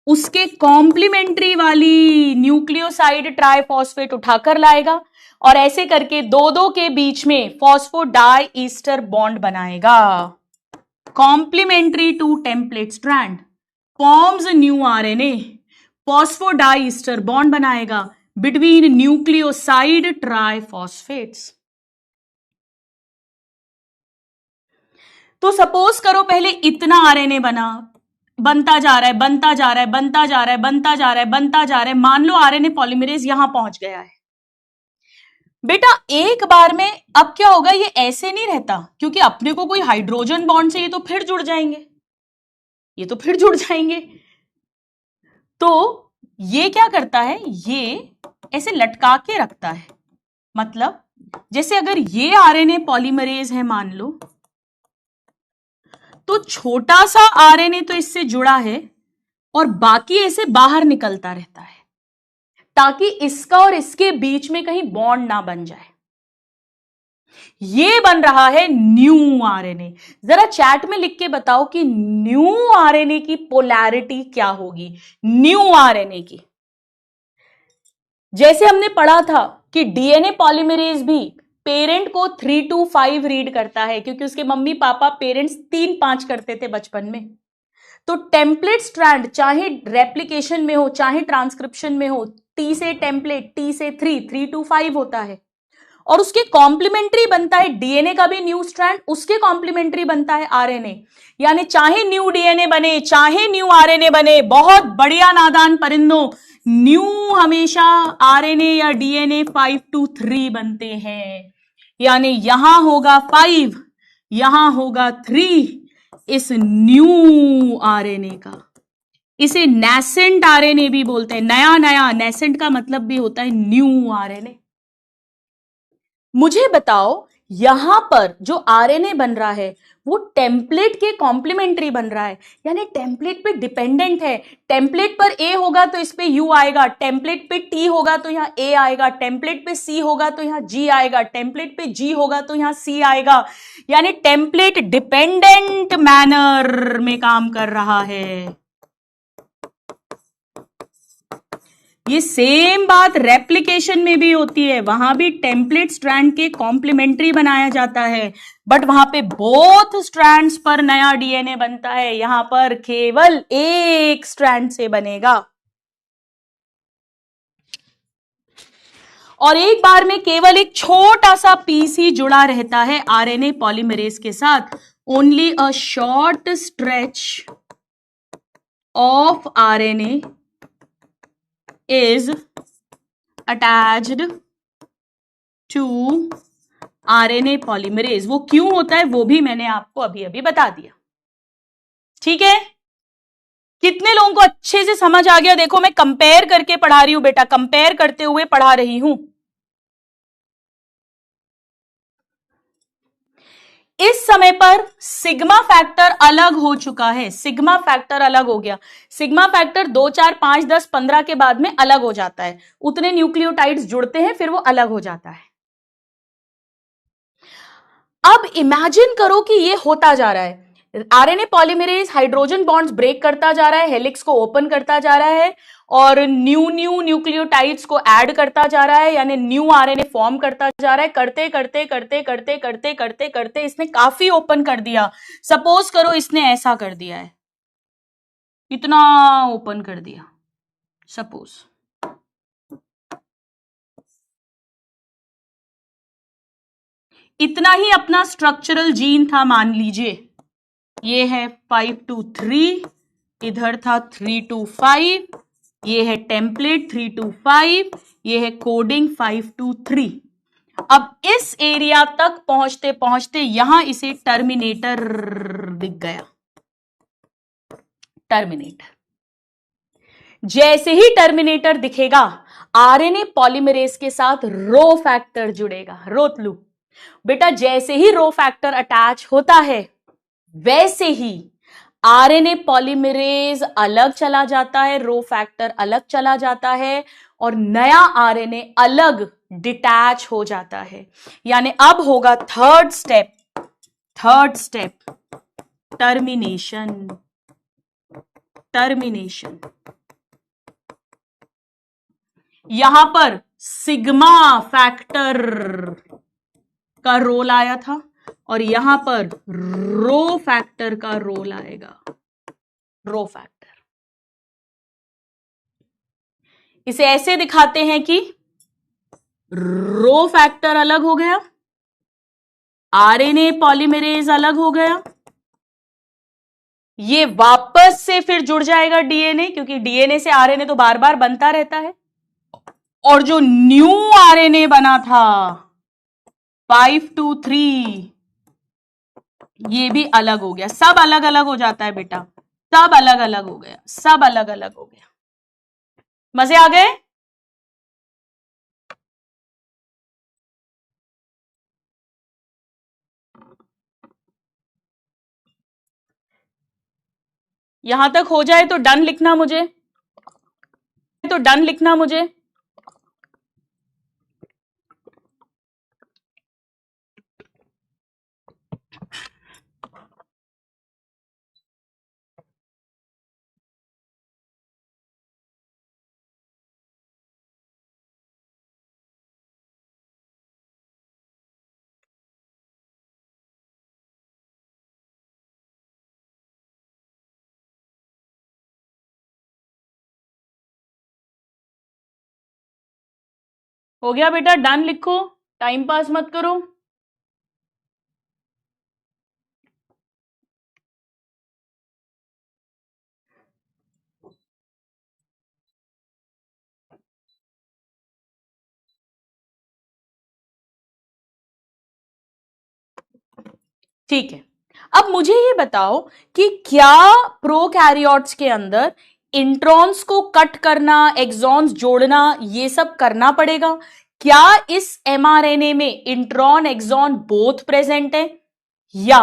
उसके कॉम्प्लीमेंट्री वाली न्यूक्लियोसाइड ट्राइफॉस्फेट उठाकर लाएगा और ऐसे करके 2-2 के बीच में फॉस्फोडाई ईस्टर बॉन्ड बनाएगा। Complementary to template strand forms new RNA, phosphodiester bond बनाएगा बिटवीन न्यूक्लियोसाइड ट्राइफॉस्फेट्स। तो सपोज करो पहले इतना आरएनए बनता जा रहा है, बनता जा रहा है, बनता जा रहा है, बनता जा रहा है, बनता जा रहा है। मान लो आरएनए पॉलीमरेज यहां पहुंच गया है बेटा। एक बार में अब क्या होगा? ये ऐसे नहीं रहता, क्योंकि अपने को कोई हाइड्रोजन बॉन्ड चाहिए तो फिर जुड़ जाएंगे, ये तो फिर जुड़ जाएंगे। तो ये क्या करता है? ये ऐसे लटका के रखता है। मतलब जैसे अगर ये आरएनए पॉलीमरेज है मान लो, तो छोटा सा आरएनए तो इससे जुड़ा है और बाकी ऐसे बाहर निकलता रहता है, ताकि इसका और इसके बीच में कहीं बॉन्ड ना बन जाए। ये बन रहा है न्यू आरएनए। जरा चैट में लिख के बताओ कि न्यू आरएनए की पोलैरिटी क्या होगी? न्यू आरएनए की, जैसे हमने पढ़ा था कि डीएनए पॉलीमरेज भी पेरेंट को 3 to 5 रीड करता है, क्योंकि उसके मम्मी पापा पेरेंट्स 3-5 करते थे बचपन में। तो टेम्पलेट स्ट्रैंड चाहे रेप्लिकेशन में हो चाहे ट्रांसक्रिप्शन में हो, टी से टेम्पलेट, टी से 3 to 5 होता है और उसके कॉम्प्लीमेंट्री बनता है डीएनए का भी न्यू स्ट्रैंड, उसके कॉम्प्लीमेंट्री बनता है आरएनए। यानी चाहे न्यू डीएनए बने चाहे न्यू आरएनए बने, बहुत बढ़िया नादान परिंदों, न्यू हमेशा आरएनए या डीएनए 5 to 3 बनते हैं। यानी यहां होगा 5, यहां होगा 3 इस न्यू आरएनए का। इसे नेसेंट आरएनए भी बोलते हैं, नया नया। नेसेंट का मतलब भी होता है न्यू आरएनए। मुझे बताओ यहां पर जो आरएनए बन रहा है वो टेम्पलेट के कॉम्प्लीमेंट्री बन रहा है, यानी टेम्पलेट पे डिपेंडेंट है। टेम्पलेट पर ए होगा तो इस पे यू आएगा, टेम्पलेट पे टी होगा तो यहां ए आएगा, टेम्पलेट पे सी होगा तो यहां जी आएगा, टेम्पलेट पे जी होगा तो यहां सी आएगा, यानी टेम्पलेट डिपेंडेंट मैनर में काम कर रहा है। ये सेम बात रेप्लिकेशन में भी होती है, वहां भी टेम्पलेट स्ट्रैंड के कॉम्प्लीमेंट्री बनाया जाता है, बट वहां पे बोथ स्ट्रैंड्स पर नया डीएनए बनता है, यहां पर केवल एक स्ट्रैंड से बनेगा और एक बार में केवल एक छोटा सा पीस ही जुड़ा रहता है आरएनए पॉलीमरेज के साथ। Only a short stretch of RNA is attached to RNA polymerase। वो क्यों होता है वो भी मैंने आपको अभी अभी बता दिया। ठीक है, कितने लोगों को अच्छे से समझ आ गया? देखो मैं कंपेयर करके पढ़ा रही हूं बेटा, कंपेयर करते हुए पढ़ा रही हूं। इस समय पर सिग्मा फैक्टर अलग हो चुका है, सिग्मा फैक्टर अलग हो गया। सिग्मा फैक्टर 2, 4, 5, 10, 15 के बाद में अलग हो जाता है, उतने न्यूक्लियोटाइड्स जुड़ते हैं फिर वो अलग हो जाता है। अब इमेजिन करो कि ये होता जा रहा है, RNA polymerase hydrogen bonds break करता जा रहा है, हेलिक्स को ओपन करता जा रहा है और न्यू न्यूक्लियोटाइड्स को ऐड करता जा रहा है, यानी न्यू आरएनए फॉर्म करता जा रहा है। करते करते करते करते करते करते करते इसने काफी ओपन कर दिया। सपोज करो इसने ऐसा कर दिया है, इतना ओपन कर दिया, सपोज इतना ही अपना स्ट्रक्चरल जीन था, मान लीजिए ये है 5 to 3, इधर था 3 to 5, ये है टेम्पलेट 3 to 5, ये है कोडिंग 5 to 3। अब इस एरिया तक पहुंचते पहुंचते यहां इसे टर्मिनेटर दिख गया। टर्मिनेटर, जैसे ही टर्मिनेटर दिखेगा आरएनए पॉलीमरेज के साथ रो फैक्टर जुड़ेगा। रोतलू बेटा, जैसे ही रो फैक्टर अटैच होता है वैसे ही आरएनए पॉलीमरेज अलग चला जाता है, रो फैक्टर अलग चला जाता है और नया आरएनए अलग डिटैच हो जाता है। यानी अब होगा थर्ड स्टेप टर्मिनेशन। टर्मिनेशन यहां पर सिग्मा फैक्टर का रोल आया था और यहां पर रो फैक्टर का रोल आएगा। रो फैक्टर, इसे ऐसे दिखाते हैं कि रो फैक्टर अलग हो गया, आरएनए पॉलीमरेज अलग हो गया, ये वापस से फिर जुड़ जाएगा डीएनए, क्योंकि डीएनए से आरएनए तो बार बार बनता रहता है, और जो न्यू आरएनए बना था 5 to 3 ये भी अलग हो गया। सब अलग अलग हो जाता है बेटा, सब अलग अलग हो गया, सब अलग अलग हो गया। मजे आ गए? यहां तक हो जाए तो डन लिखना मुझे, हो गया बेटा? डन लिखो, टाइम पास मत करो। ठीक है, अब मुझे ये बताओ कि क्या प्रोकैरियोट्स के अंदर इंट्रॉन्स को कट करना, एक्सॉन्स जोड़ना, ये सब करना पड़ेगा? क्या इस mRNA में इंट्रॉन एक्सॉन बोथ प्रेजेंट है या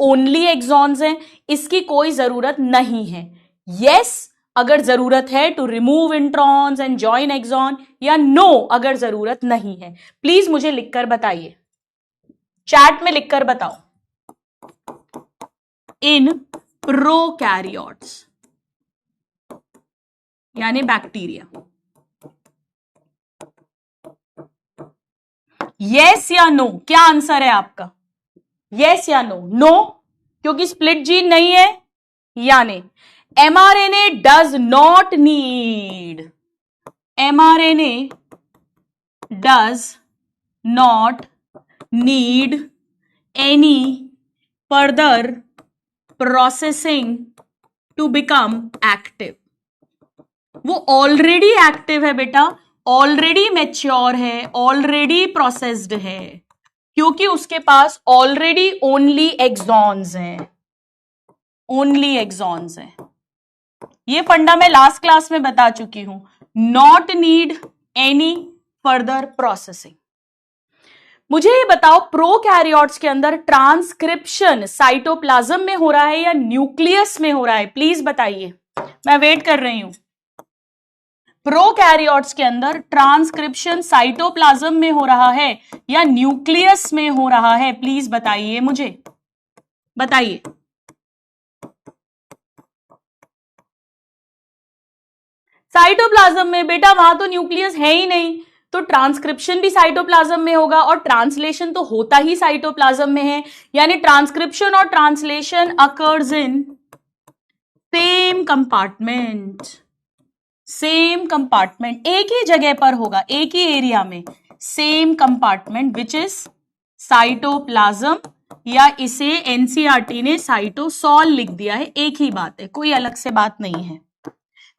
ओनली एक्सॉन्स हैं, इसकी कोई जरूरत नहीं है। यस अगर जरूरत है to remove introns and join exon, या नो अगर जरूरत नहीं है। प्लीज मुझे लिखकर बताइए, चैट में लिखकर बताओ। इन प्रोकैरियोट्स यानी बैक्टीरिया, यस या नो, क्या आंसर है आपका? यस या नो? नो क्योंकि स्प्लिट जीन नहीं है, यानी mRNA does not need, mRNA does not need any further processing to become active। वो ऑलरेडी एक्टिव है बेटा, ऑलरेडी मैच्योर है, ऑलरेडी प्रोसेस्ड है, क्योंकि उसके पास ऑलरेडी ओनली एक्सॉन्स हैं, ओनली एक्सॉन्स हैं। ये फंडा मैं लास्ट क्लास में बता चुकी हूं। Not need any further processing. मुझे ये बताओ प्रोकैरियोट्स के अंदर ट्रांसक्रिप्शन साइटोप्लाज्म में हो रहा है या न्यूक्लियस में हो रहा है? प्लीज बताइए, मैं वेट कर रही हूं। प्रोकैरियोट्स के अंदर ट्रांसक्रिप्शन साइटोप्लाज्म में हो रहा है या न्यूक्लियस में हो रहा है? प्लीज बताइए, मुझे बताइए। साइटोप्लाज्म में बेटा, वहां तो न्यूक्लियस है ही नहीं, तो ट्रांसक्रिप्शन भी साइटोप्लाज्म में होगा और ट्रांसलेशन तो होता ही साइटोप्लाज्म में है, यानी ट्रांसक्रिप्शन और translation occurs in same compartment, same compartment, एक ही जगह पर होगा, एक ही एरिया में, same compartment which is cytoplasm, या इसे एनसीईआरटी ने साइटोसॉल लिख दिया है, एक ही बात है, कोई अलग से बात नहीं है।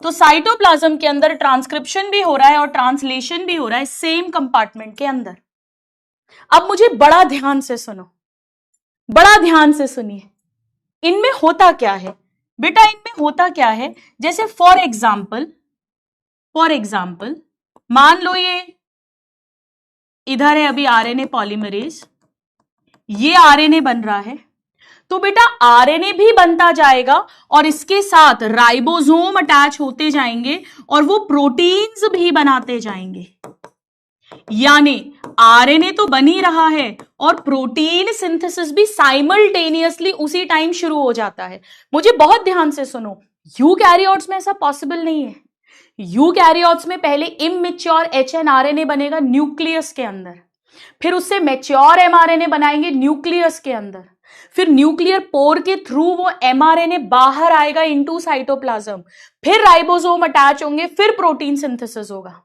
तो साइटोप्लाज्म के अंदर ट्रांसक्रिप्शन भी हो रहा है और ट्रांसलेशन भी हो रहा है सेम कंपार्टमेंट के अंदर। अब मुझे बड़ा ध्यान से सुनो, बड़ा ध्यान से सुनिए, इनमें होता क्या है बेटा, इनमें होता क्या है? जैसे फॉर एग्जाम्पल मान लो ये इधर है अभी आरएनए पॉलीमरेज, ये आरएनए बन रहा है, तो बेटा आरएनए भी बनता जाएगा और इसके साथ राइबोसोम अटैच होते जाएंगे और वो प्रोटीन्स भी बनाते जाएंगे, यानी आरएनए तो बन ही रहा है और प्रोटीन सिंथेसिस भी साइमल्टेनियसली उसी टाइम शुरू हो जाता है। मुझे बहुत ध्यान से सुनो, यूकैरियोट्स में ऐसा पॉसिबल नहीं है। यूकैरियोट्स में पहले इमैच्योर एचएनआरएनए बनेगा न्यूक्लियस के अंदर, फिर उससे मैच्योर एमआरएनए बनाएंगे न्यूक्लियस के अंदर, फिर न्यूक्लियर पोर के थ्रू वो एमआरएनए बाहर आएगा इनटू साइटोप्लाज्म, फिर राइबोसोम अटैच होंगे, फिर प्रोटीन सिंथेसिस होगा।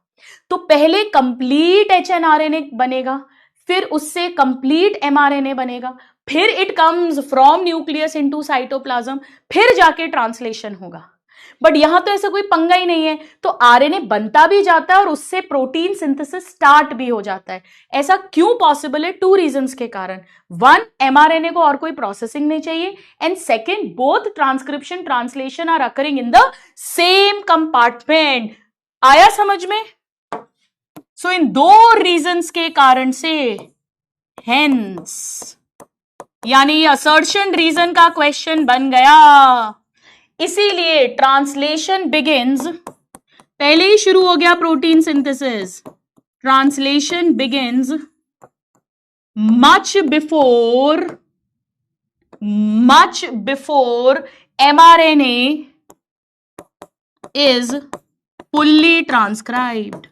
तो पहले कंप्लीट एचएनआरएनए बनेगा, फिर उससे कंप्लीट एमआरएनए बनेगा, फिर it comes from nucleus into cytoplasm, फिर जाके ट्रांसलेशन होगा। बट यहां तो ऐसा कोई पंगा ही नहीं है, तो आरएनए बनता भी जाता है और उससे प्रोटीन सिंथेसिस स्टार्ट भी हो जाता है। ऐसा क्यों पॉसिबल है? 2 रीजंस के कारण। 1, एमआरएनए को और कोई प्रोसेसिंग नहीं चाहिए, and second, both transcription translation are occurring in the same compartment. आया समझ में? सो इन 2 रीजंस के कारण से, हेंस, यानी ये असर्शन रीजन का क्वेश्चन बन गया। इसीलिए ट्रांसलेशन बिगिंस, पहले ही शुरू हो गया protein synthesis, translation begins much before mRNA is fully transcribed.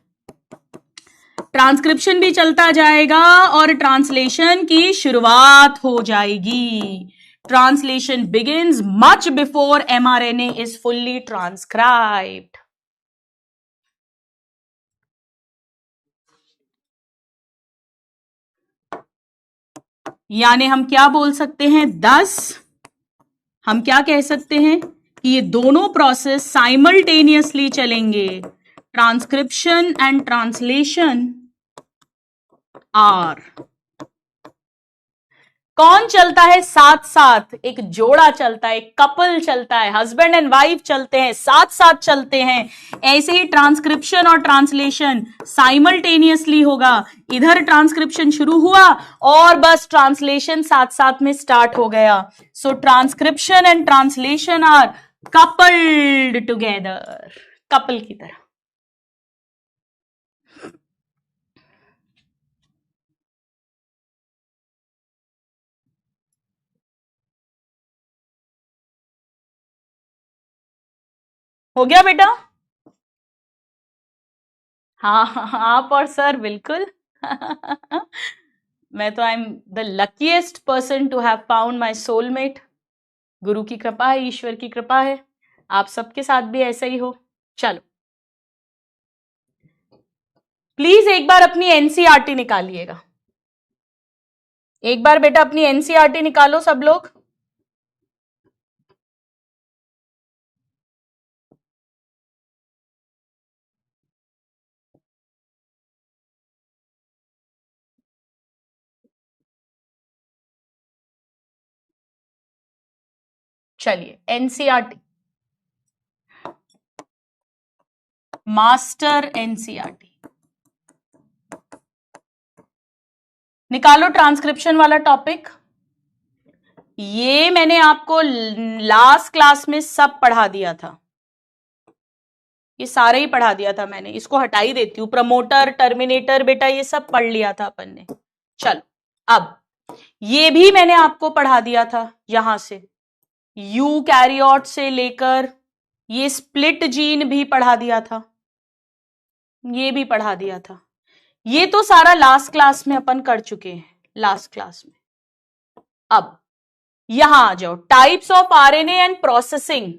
Transcription भी चलता जाएगा और ट्रांसलेशन की शुरुआत हो जाएगी। Translation begins much before mRNA is fully transcribed. यानी हम क्या बोल सकते हैं? 10 हम क्या कह सकते हैं कि ये दोनों प्रोसेस साइमल्टेनियसली चलेंगे। ट्रांसक्रिप्शन एंड ट्रांसलेशन आर कौन चलता है साथ साथ? एक जोड़ा चलता है, एक कपल चलता है, हस्बैंड एंड वाइफ चलते हैं, साथ साथ चलते हैं। ऐसे ही ट्रांसक्रिप्शन और ट्रांसलेशन साइमल्टेनियसली होगा। इधर ट्रांसक्रिप्शन शुरू हुआ और बस ट्रांसलेशन साथ साथ में स्टार्ट हो गया। So transcription and translation are coupled together, couple की तरह। हो गया बेटा? हाँ आप और सर बिल्कुल। मैं तो I am the luckiest person to have found my soulmate. गुरु की कृपा है, ईश्वर की कृपा है, आप सबके साथ भी ऐसा ही हो। चलो प्लीज एक बार अपनी एनसीईआरटी निकालिएगा। एक बार बेटा अपनी एनसीईआरटी निकालो सब लोग। चलिए एनसीईआरटी, मास्टर एनसीईआरटी निकालो, ट्रांसक्रिप्शन वाला टॉपिक। ये मैंने आपको लास्ट क्लास में सब पढ़ा दिया था, ये सारे ही पढ़ा दिया था मैंने। इसको हटा ही देती हूँ, प्रमोटर टर्मिनेटर बेटा ये सब पढ़ लिया था अपन ने। चलो अब ये भी मैंने आपको पढ़ा दिया था, यहां से यू कैरियोट से लेकर ये स्प्लिट जीन भी पढ़ा दिया था, ये भी पढ़ा दिया था। ये तो सारा लास्ट क्लास में अपन कर चुके हैं, लास्ट क्लास में। अब यहां आ जाओ, types of RNA and processing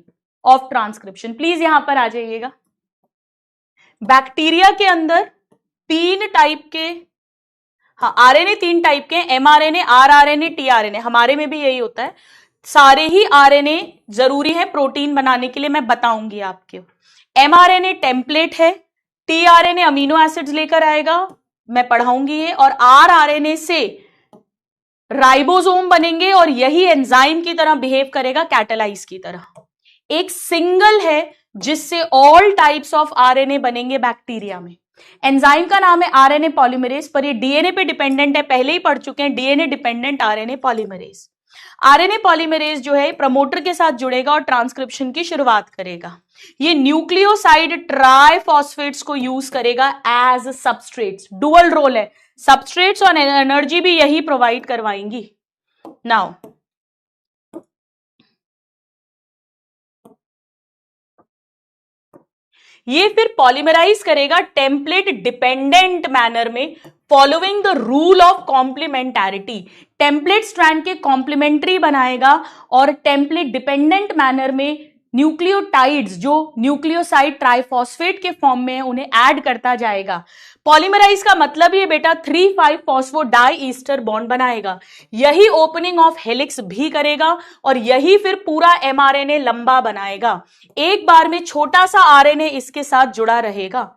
of transcription. Please यहां पर आ जाइएगा। बैक्टीरिया के अंदर 3 टाइप के, हाँ आरएनए 3 टाइप के, एमआरएनए, आरआरएनए, टीआरएनए। हमारे में भी यही होता है। सारे ही आरएनए जरूरी है प्रोटीन बनाने के लिए, मैं बताऊंगी आपको। एमआरएनए टेम्पलेट है, टीआरएनए अमीनो एसिड्स लेकर आएगा, मैं पढ़ाऊंगी ये, और आरआरएनए से राइबोसोम बनेंगे और यही एंजाइम की तरह बिहेव करेगा, कैटालाइज की तरह। एक सिंगल है जिससे ऑल टाइप्स ऑफ आरएनए बनेंगे बैक्टीरिया में। एंजाइम का नाम है आरएनए पॉलीमरेज, पर ये डीएनए पे डिपेंडेंट है, पहले ही पढ़ चुके हैं, DNA dependent RNA polymerase. RNA polymerase जो है प्रमोटर के साथ जुड़ेगा और ट्रांसक्रिप्शन की शुरुआत करेगा। ये न्यूक्लियोसाइड ट्राइफॉस्फेट्स को यूज करेगा एज सबस्ट्रेट्स। डुअल रोल है, सबस्ट्रेट्स और एनर्जी भी यही प्रोवाइड करवाएंगी। नाउ ये फिर पॉलीमराइज करेगा टेम्पलेट डिपेंडेंट मैनर में, following the rule of complementarity. Template strand के कॉम्प्लीमेंट्री बनाएगा और टेम्पलेट डिपेंडेंट मैनर में न्यूक्लियोटाइड्स जो न्यूक्लियोसाइड ट्राइफॉस्फेट के फॉर्म में है उन्हें ऐड करता जाएगा। पॉलीमराइज का मतलब ये बेटा 3,5 फॉस्फोडाई ईस्टर बॉन्ड बनाएगा, यही ओपनिंग ऑफ हेलिक्स भी करेगा और यही फिर पूरा एमआरएनए लंबा बनाएगा। एक बार में छोटा सा आरएनए इसके साथ जुड़ा रहेगा।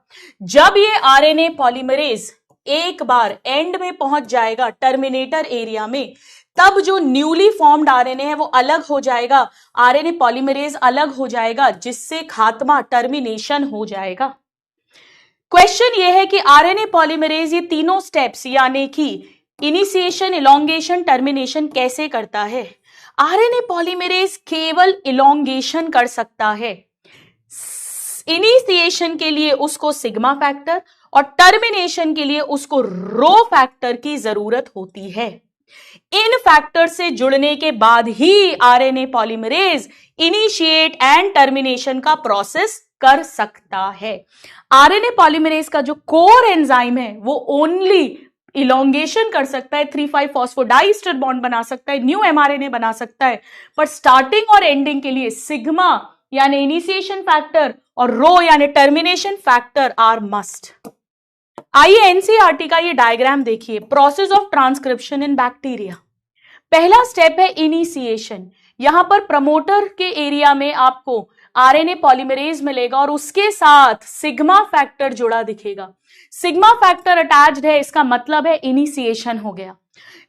जब ये आरएनए पॉलीमरेज एक बार एंड में पहुंच जाएगा, टर्मिनेटर एरिया में, तब जो न्यूली फॉर्म्ड आरएनए है वो अलग हो जाएगा, आरएनए पॉलीमरेज अलग हो जाएगा, जिससे खात्मा टर्मिनेशन हो जाएगा। क्वेश्चन ये है कि आरएनए पॉलीमरेज ये तीनों स्टेप्स यानी कि इनिशिएशन, इलोंगेशन, टर्मिनेशन कैसे करता है? आरएनए पॉलीमरेज केवल इलोंगेशन कर सकता है। इनिशिएशन के लिए उसको सिग्मा फैक्टर और टर्मिनेशन के लिए उसको रो फैक्टर की जरूरत होती है। इन फैक्टर से जुड़ने के बाद ही RNA polymerase initiate and termination का प्रोसेस कर सकता है। आरएनए पॉलीमरेज का जो कोर एंजाइम है वो ओनली इलोंगेशन कर सकता है, 3,5 फॉस्फोडाइस्टर बॉन्ड बना सकता है, न्यू एमआरएनए बना सकता है, पर स्टार्टिंग और एंडिंग के लिए सिग्मा यानी इनिशिएशन फैक्टर और रो यानी टर्मिनेशन फैक्टर आर मस्ट। आइए एनसीईआरटी का ये डायग्राम देखिए, process of transcription in bacteria. पहला स्टेप है इनिशिएशन। यहां पर प्रमोटर के एरिया में आपको आरएनए पॉलीमरेज मिलेगा और उसके साथ सिग्मा फैक्टर जुड़ा दिखेगा। सिग्मा फैक्टर अटैच्ड है, इसका मतलब है इनिशिएशन हो गया।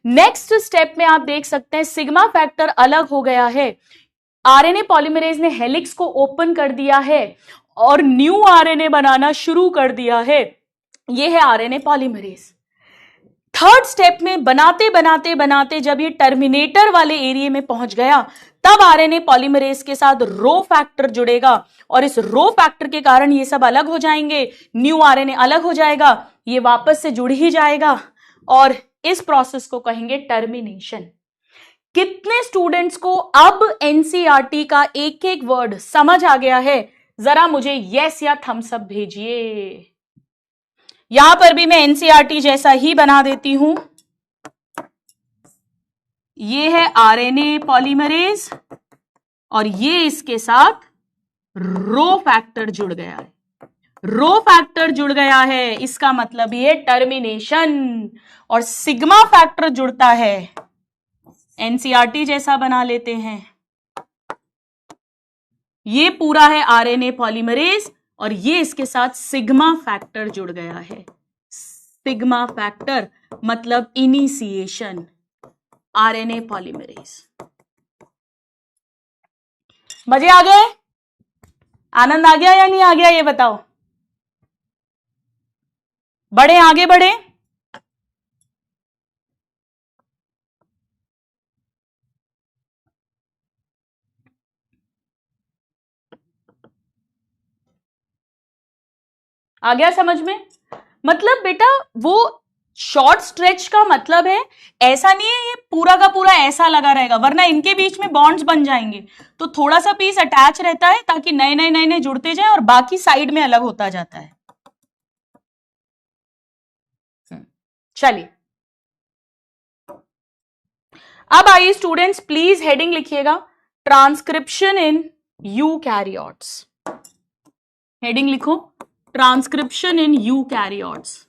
नेक्स्ट स्टेप में आप देख सकते हैं सिग्मा फैक्टर अलग हो गया है, आरएनए पॉलीमरेज ने हेलिक्स को ओपन कर दिया है और न्यू आरएनए बनाना शुरू कर दिया है। यह है आरएनए पॉलीमरेज। थर्ड स्टेप में बनाते बनाते बनाते जब ये टर्मिनेटर वाले एरिया में पहुंच गया, तब आरएनए पॉलीमरेज के साथ रो फैक्टर जुड़ेगा और इस रो फैक्टर के कारण ये सब अलग हो जाएंगे, न्यू आरएनए अलग हो जाएगा, ये वापस से जुड़ ही जाएगा और इस प्रोसेस को कहेंगे टर्मिनेशन। कितने स्टूडेंट्स को अब एनसीईआरटी का एक एक वर्ड समझ आ गया है? जरा मुझे यस या थम्स अप भेजिए। यहां पर भी मैं एनसीईआरटी जैसा ही बना देती हूं। ये है आरएनए पॉलीमरेज और ये इसके साथ रो फैक्टर जुड़ गया है। रो फैक्टर जुड़ गया है, इसका मतलब ये टर्मिनेशन। और सिग्मा फैक्टर जुड़ता है, एनसीईआरटी जैसा बना लेते हैं। ये पूरा है आरएनए पॉलीमरेज और ये इसके साथ सिग्मा फैक्टर जुड़ गया है। सिग्मा फैक्टर मतलब इनिशिएशन, आरएनए पॉलीमरेज। मजे आ गए? आनंद आ गया या नहीं आ गया ये बताओ। बढ़े, आगे बढ़े। आ गया समझ में? मतलब बेटा वो शॉर्ट स्ट्रेच का मतलब है ऐसा नहीं है ये पूरा का पूरा ऐसा लगा रहेगा, वरना इनके बीच में बॉन्ड्स बन जाएंगे। तो थोड़ा सा पीस अटैच रहता है ताकि नए नए नए नए जुड़ते जाए और बाकी साइड में अलग होता जाता है। चलिए अब आइए स्टूडेंट्स, प्लीज हेडिंग लिखिएगा, ट्रांसक्रिप्शन इन यूकैरियोट्स। हेडिंग लिखो, ट्रांसक्रिप्शन इन यूकैरियोट्स।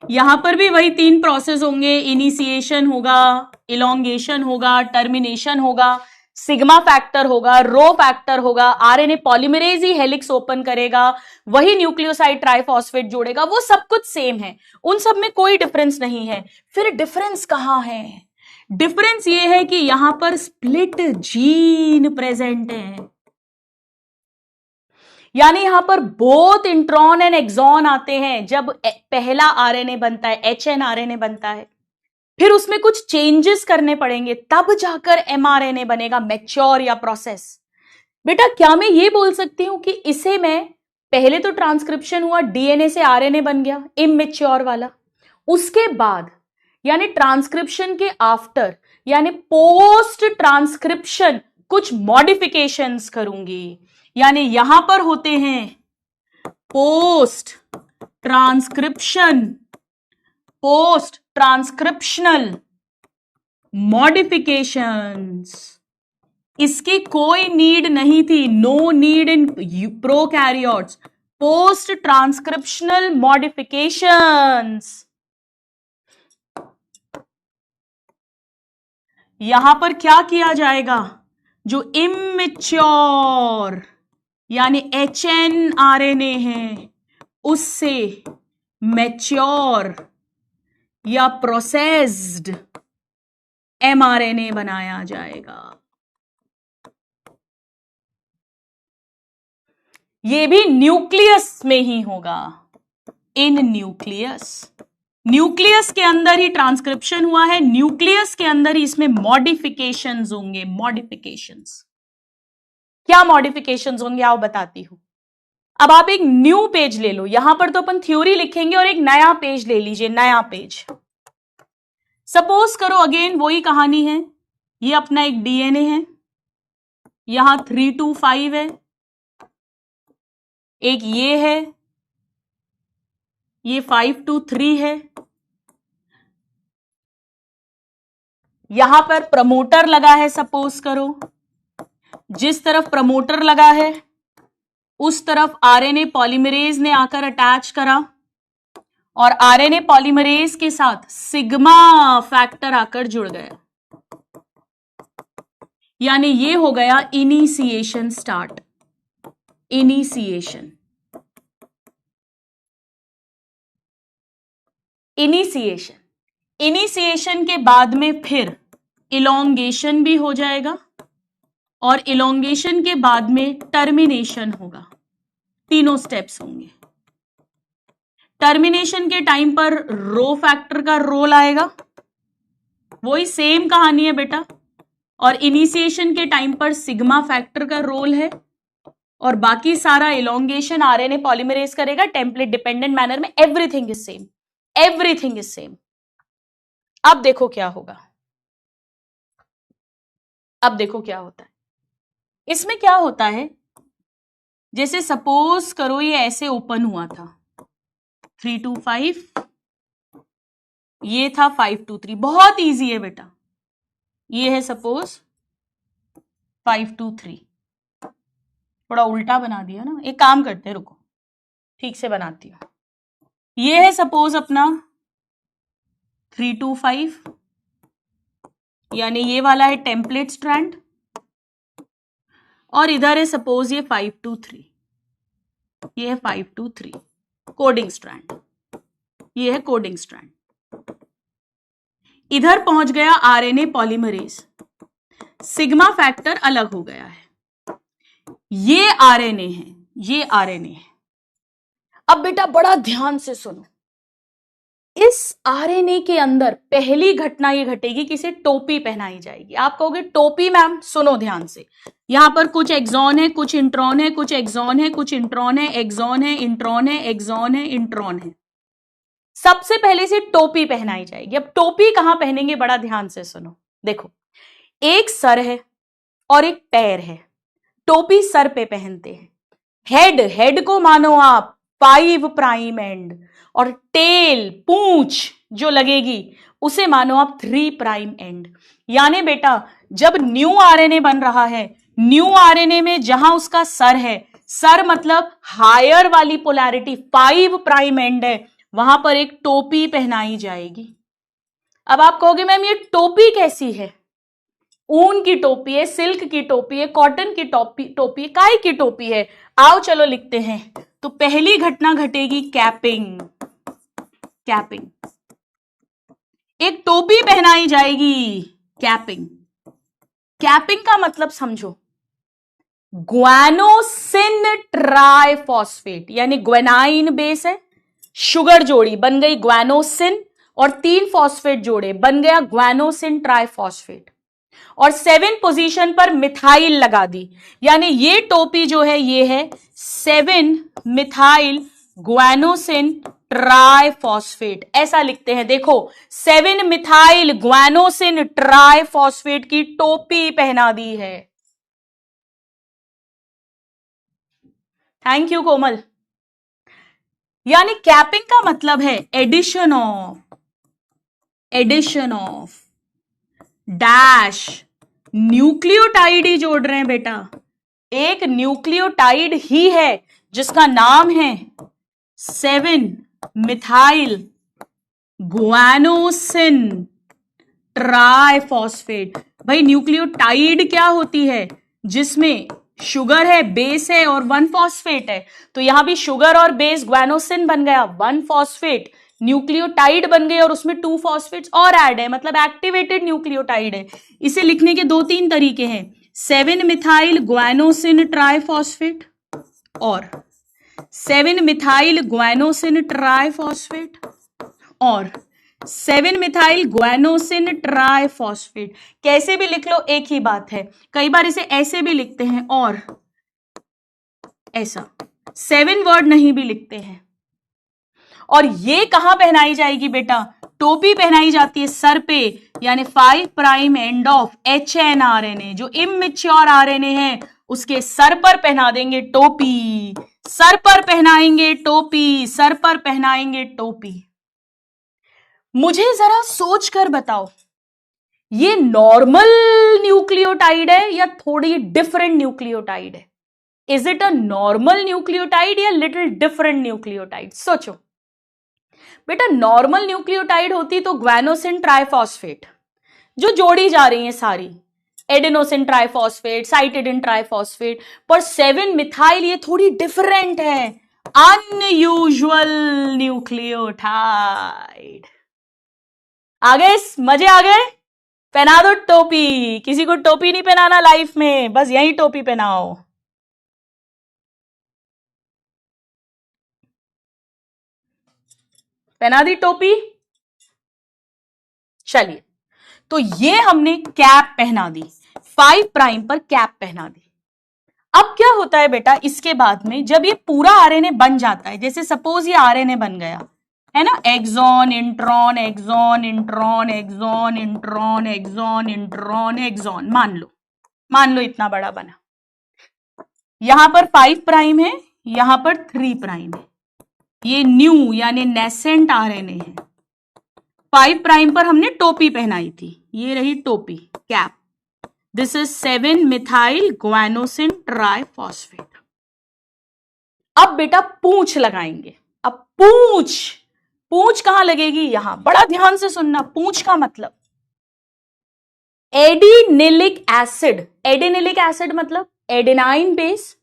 यहां पर भी वही 3 प्रोसेस होंगे, इनिशिएशन होगा, इलोंगेशन होगा, टर्मिनेशन होगा, सिग्मा फैक्टर होगा, रो फैक्टर होगा, आरएनए पॉलीमरेज ही हेलिक्स ओपन करेगा, वही न्यूक्लियोसाइड ट्राइफॉस्फेट जोड़ेगा, वो सब कुछ सेम है, उन सब में कोई डिफरेंस नहीं है। फिर डिफरेंस कहां है? डिफरेंस ये है कि यहां पर स्प्लिट जीन प्रेजेंट है, यानी यहां पर बोथ इंट्रॉन एंड एक्सॉन आते हैं। जब पहला आरएनए बनता है, एचएन आरएनए बनता है, फिर उसमें कुछ चेंजेस करने पड़ेंगे, तब जाकर एमआरएनए बनेगा, मैच्योर या प्रोसेस। बेटा क्या मैं ये बोल सकती हूं कि इसे मैं पहले तो ट्रांसक्रिप्शन हुआ, डीएनए से आरएनए बन गया इमैच्योर वाला, उसके बाद यानी ट्रांसक्रिप्शन के आफ्टर यानी पोस्ट ट्रांसक्रिप्शन कुछ मॉडिफिकेशंस करूंगी, यानी यहां पर होते हैं पोस्ट ट्रांसक्रिप्शनल मॉडिफिकेशंस। इसकी कोई नीड नहीं थी, no need in prokaryotes. Post transcriptional modifications, यहां पर क्या किया जाएगा? जो इमैच्योर यानी एचएन आरएनए है उससे मैच्योर या प्रोसेस्ड एमआरएनए बनाया जाएगा। ये भी न्यूक्लियस में ही होगा, इन न्यूक्लियस के अंदर ही ट्रांसक्रिप्शन हुआ है, न्यूक्लियस के अंदर ही इसमें मॉडिफिकेशंस होंगे। मॉडिफिकेशंस क्या मॉडिफिकेशंस होंगे आओ बताती हूं। अब आप एक न्यू पेज ले लो, यहां पर तो अपन थ्योरी लिखेंगे और एक नया पेज ले लीजिए, नया पेज। सपोज करो अगेन वही कहानी है, ये अपना एक डीएनए है, यहां 3 to 5 है, एक ये है, ये 5 to 3 है, यहां पर प्रमोटर लगा है। सपोज करो जिस तरफ प्रमोटर लगा है उस तरफ आरएनए पॉलीमरेज ने आकर अटैच करा और आरएनए पॉलीमरेज के साथ सिग्मा फैक्टर आकर जुड़ गया। यानी ये हो गया initiation start, initiation, initiation. Initiation के बाद में फिर इलोंगेशन भी हो जाएगा और इलोंगेशन के बाद में टर्मिनेशन होगा। तीनों स्टेप्स होंगे। टर्मिनेशन के टाइम पर रो फैक्टर का रोल आएगा, वही सेम कहानी है बेटा। और इनिशिएशन के टाइम पर सिग्मा फैक्टर का रोल है और बाकी सारा इलोंगेशन आरएनए पॉलीमरेज करेगा टेम्पलेट डिपेंडेंट मैनर में। Everything is same, everything is same. अब देखो क्या होगा, अब देखो क्या होता है। इसमें क्या होता है, जैसे सपोज करो ये ऐसे ओपन हुआ था 3 to 5, ये था 5 to 3। बहुत इजी है बेटा, ये है सपोज 5 to 3। थोड़ा उल्टा बना दिया ना, एक काम करते हैं, रुको ठीक से बनाती हूं। ये है सपोज अपना 3 to 5, यानी ये वाला है टेम्पलेट स्ट्रैंड, और इधर है सपोज ये 5 to 3, ये है 5 to 3 कोडिंग स्ट्रैंड, ये है कोडिंग स्ट्रैंड। इधर पहुंच गया आरएनए पॉलीमरेज, सिग्मा फैक्टर अलग हो गया है। ये आरएनए है, ये आरएनए है। अब बेटा बड़ा ध्यान से सुनो, इस आरएनए के अंदर पहली घटना ये घटेगी कि इसे टोपी पहनाई जाएगी। आप कहोगे टोपी मैम, सुनो ध्यान से, यहां पर कुछ एक्सॉन है, कुछ इंट्रॉन है, कुछ एक्सॉन है, कुछ इंट्रॉन है, एक्सॉन है, इंट्रॉन है, एक्सॉन है, इंट्रॉन है। सबसे पहले से टोपी पहनाई जाएगी। अब टोपी कहां पहनेंगे, बड़ा ध्यान से सुनो। देखो, एक सर है और एक पैर है, टोपी सर पे पहनते हैं। हेड, हेड को मानो आप 5 प्राइम एंड, और टेल, पूंछ जो लगेगी उसे मानो आप 3 प्राइम एंड। यानी बेटा जब न्यू आरएनए बन रहा है, न्यू आरएनए में जहां उसका सर है, सर मतलब हायर वाली पोलैरिटी 5 प्राइम एंड है, वहां पर एक टोपी पहनाई जाएगी। अब आप कहोगे मैम ये टोपी कैसी है? ऊन की टोपी है, सिल्क की टोपी है, कॉटन की टोपी है, काई की टोपी है? आओ चलो लिखते हैं। तो पहली घटना घटेगी कैपिंग, कैपिंग। एक टोपी पहनाई जाएगी, कैपिंग। कैपिंग का मतलब समझो, ग्वानोसिन ट्राइफॉस्फेट, यानी ग्वेनाइन बेस है, शुगर जोड़ी बन गई ग्वानोसिन, और 3 फॉस्फेट जोड़े बन गया ग्वानोसिन ट्राइफॉस्फेट, और 7 पोजीशन पर मिथाइल लगा दी। यानी ये टोपी जो है ये है 7 मिथाइल ग्वानोसिन ट्राइफॉस्फेट, ऐसा लिखते हैं। देखो 7 मिथाइल ग्वानोसिन ट्राइफॉस्फेट की टोपी पहना दी है। थैंक यू कोमल। यानी कैपिंग का मतलब है एडिशन ऑफ डैश, न्यूक्लियोटाइड ही जोड़ रहे हैं बेटा। एक न्यूक्लियोटाइड ही है जिसका नाम है 7 मिथाइल ग्वानोसिन ट्राइफॉस्फेट। भाई न्यूक्लियोटाइड क्या होती है? जिसमें शुगर है, बेस है और 1 फॉस्फेट है। तो यहां भी शुगर और बेस ग्वानोसिन बन गया, 1 फॉस्फेट न्यूक्लियोटाइड बन गई, और उसमें 2 फॉस्फेट्स और ऐड है, मतलब एक्टिवेटेड न्यूक्लियोटाइड है। इसे लिखने के 2-3 तरीके हैं, 7 मिथाइल ग्वानोसिन ट्राइफॉस्फेट और 7 मिथाइल ग्वानोसिन ट्राइफॉस्फेट और 7 मिथाइल ग्वानोसिन ट्राइफॉस्फेट। कैसे भी लिख लो एक ही बात है। कई बार इसे ऐसे भी लिखते हैं और ऐसा, 7 वर्ड नहीं भी लिखते हैं। और ये कहां पहनाई जाएगी बेटा? टोपी पहनाई जाती है सर पे, यानी 5 प्राइम एंड ऑफ HNRNA, जो इमैच्योर आरएनए है उसके सर पर पहना देंगे टोपी, सर पर पहनाएंगे टोपी, सर पर पहनाएंगे टोपी। मुझे जरा सोच कर बताओ, ये नॉर्मल न्यूक्लियोटाइड है या थोड़ी डिफरेंट न्यूक्लियोटाइड है? Is it a normal nucleotide या लिटिल डिफरेंट न्यूक्लियोटाइड? सोचो बेटा, नॉर्मल न्यूक्लियोटाइड होती तो ग्वानोसिन ट्राइफॉस्फेट जो जोड़ी जा रही है सारी, एडेनोसिन ट्राइफॉस्फेट, साइटिडिन ट्राइफॉस्फेट, पर 7 मिथाइल ये थोड़ी डिफरेंट है, अनयूजुअल न्यूक्लियोटाइड। आ गए, मजे आ गए? पहना दो टोपी। किसी को टोपी नहीं पहनाना लाइफ में, बस यही टोपी पहनाओ। पहना दी टोपी? चलिए, तो ये हमने कैप पहना दी, 5 प्राइम पर कैप पहना दी। अब क्या होता है बेटा, इसके बाद में जब ये पूरा आरएनए बन जाता है, जैसे सपोज ये आरएनए बन गया है ना, exon intron exon intron exon intron exon intron exon, मान लो इतना बड़ा बना। यहां पर 5 प्राइम है, यहां पर 3 प्राइम है, ये न्यू यानी नेसेंट आरएनए है। 5 प्राइम पर हमने टोपी पहनाई थी, ये रही टोपी, cap. This is 7 methyl guanosine triphosphate. अब बेटा पूंछ लगाएंगे। अब पूंछ कहां लगेगी? यहां। बड़ा ध्यान से सुनना, पूंछ का मतलब एडिनिलिक एसिड। एडिनिलिक एसिड मतलब एडेनाइन बेस,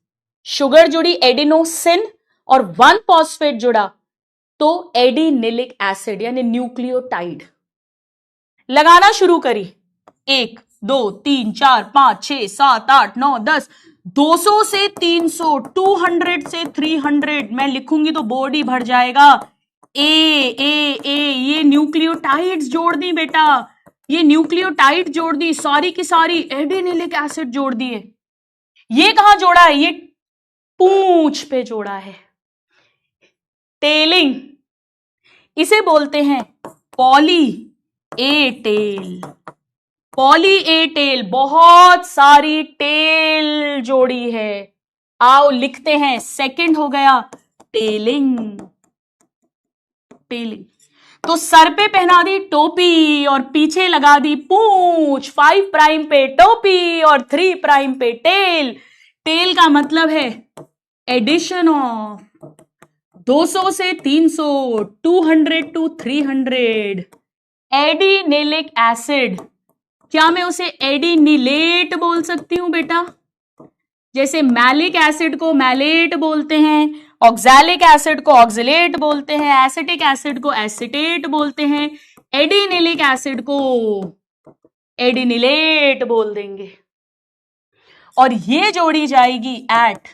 शुगर जुड़ी एडिनोसिन और 1 फॉस्फेट जुड़ा, तो एडिनिलिक एसिड यानी न्यूक्लियोटाइड। लगाना शुरू करी, 1 2 3 4 5 6 7 8 9 10, 200 से 300, 200 से 300, मैं लिखूंगी तो बोर्ड ही भर जाएगा। ए ये न्यूक्लियोटाइड्स जोड़ दी बेटा, ये न्यूक्लियोटाइड जोड़ दी, सारी की सारी एडिनिलिक एसिड जोड़ दिए। ये कहां जोड़ा है? ये पूंछ पे जोड़ा है, टेलिंग। इसे बोलते हैं poly A tail. Poly A tail, बहुत सारी टेल जोड़ी है। आओ लिखते हैं, सेकंड हो गया टेलिंग। टेलिंग तो सर पे पहना दी टोपी और पीछे लगा दी पूंछ। 5 प्राइम पे टोपी और 3 प्राइम पे टेल। टेल का मतलब है एडिशन ऑफ 200 से 300, 200 टू 300 एडिनिलिक एसिड। क्या मैं उसे एडिनिलेट बोल सकती हूं बेटा? जैसे मैलिक एसिड को मैलेट बोलते हैं, ऑक्सैलिक एसिड को ऑक्सलेट बोलते हैं, एसिटिक एसिड को एसिटेट बोलते हैं, एडिनिलिक एसिड को एडिनिलेट बोल देंगे। और ये जोड़ी जाएगी at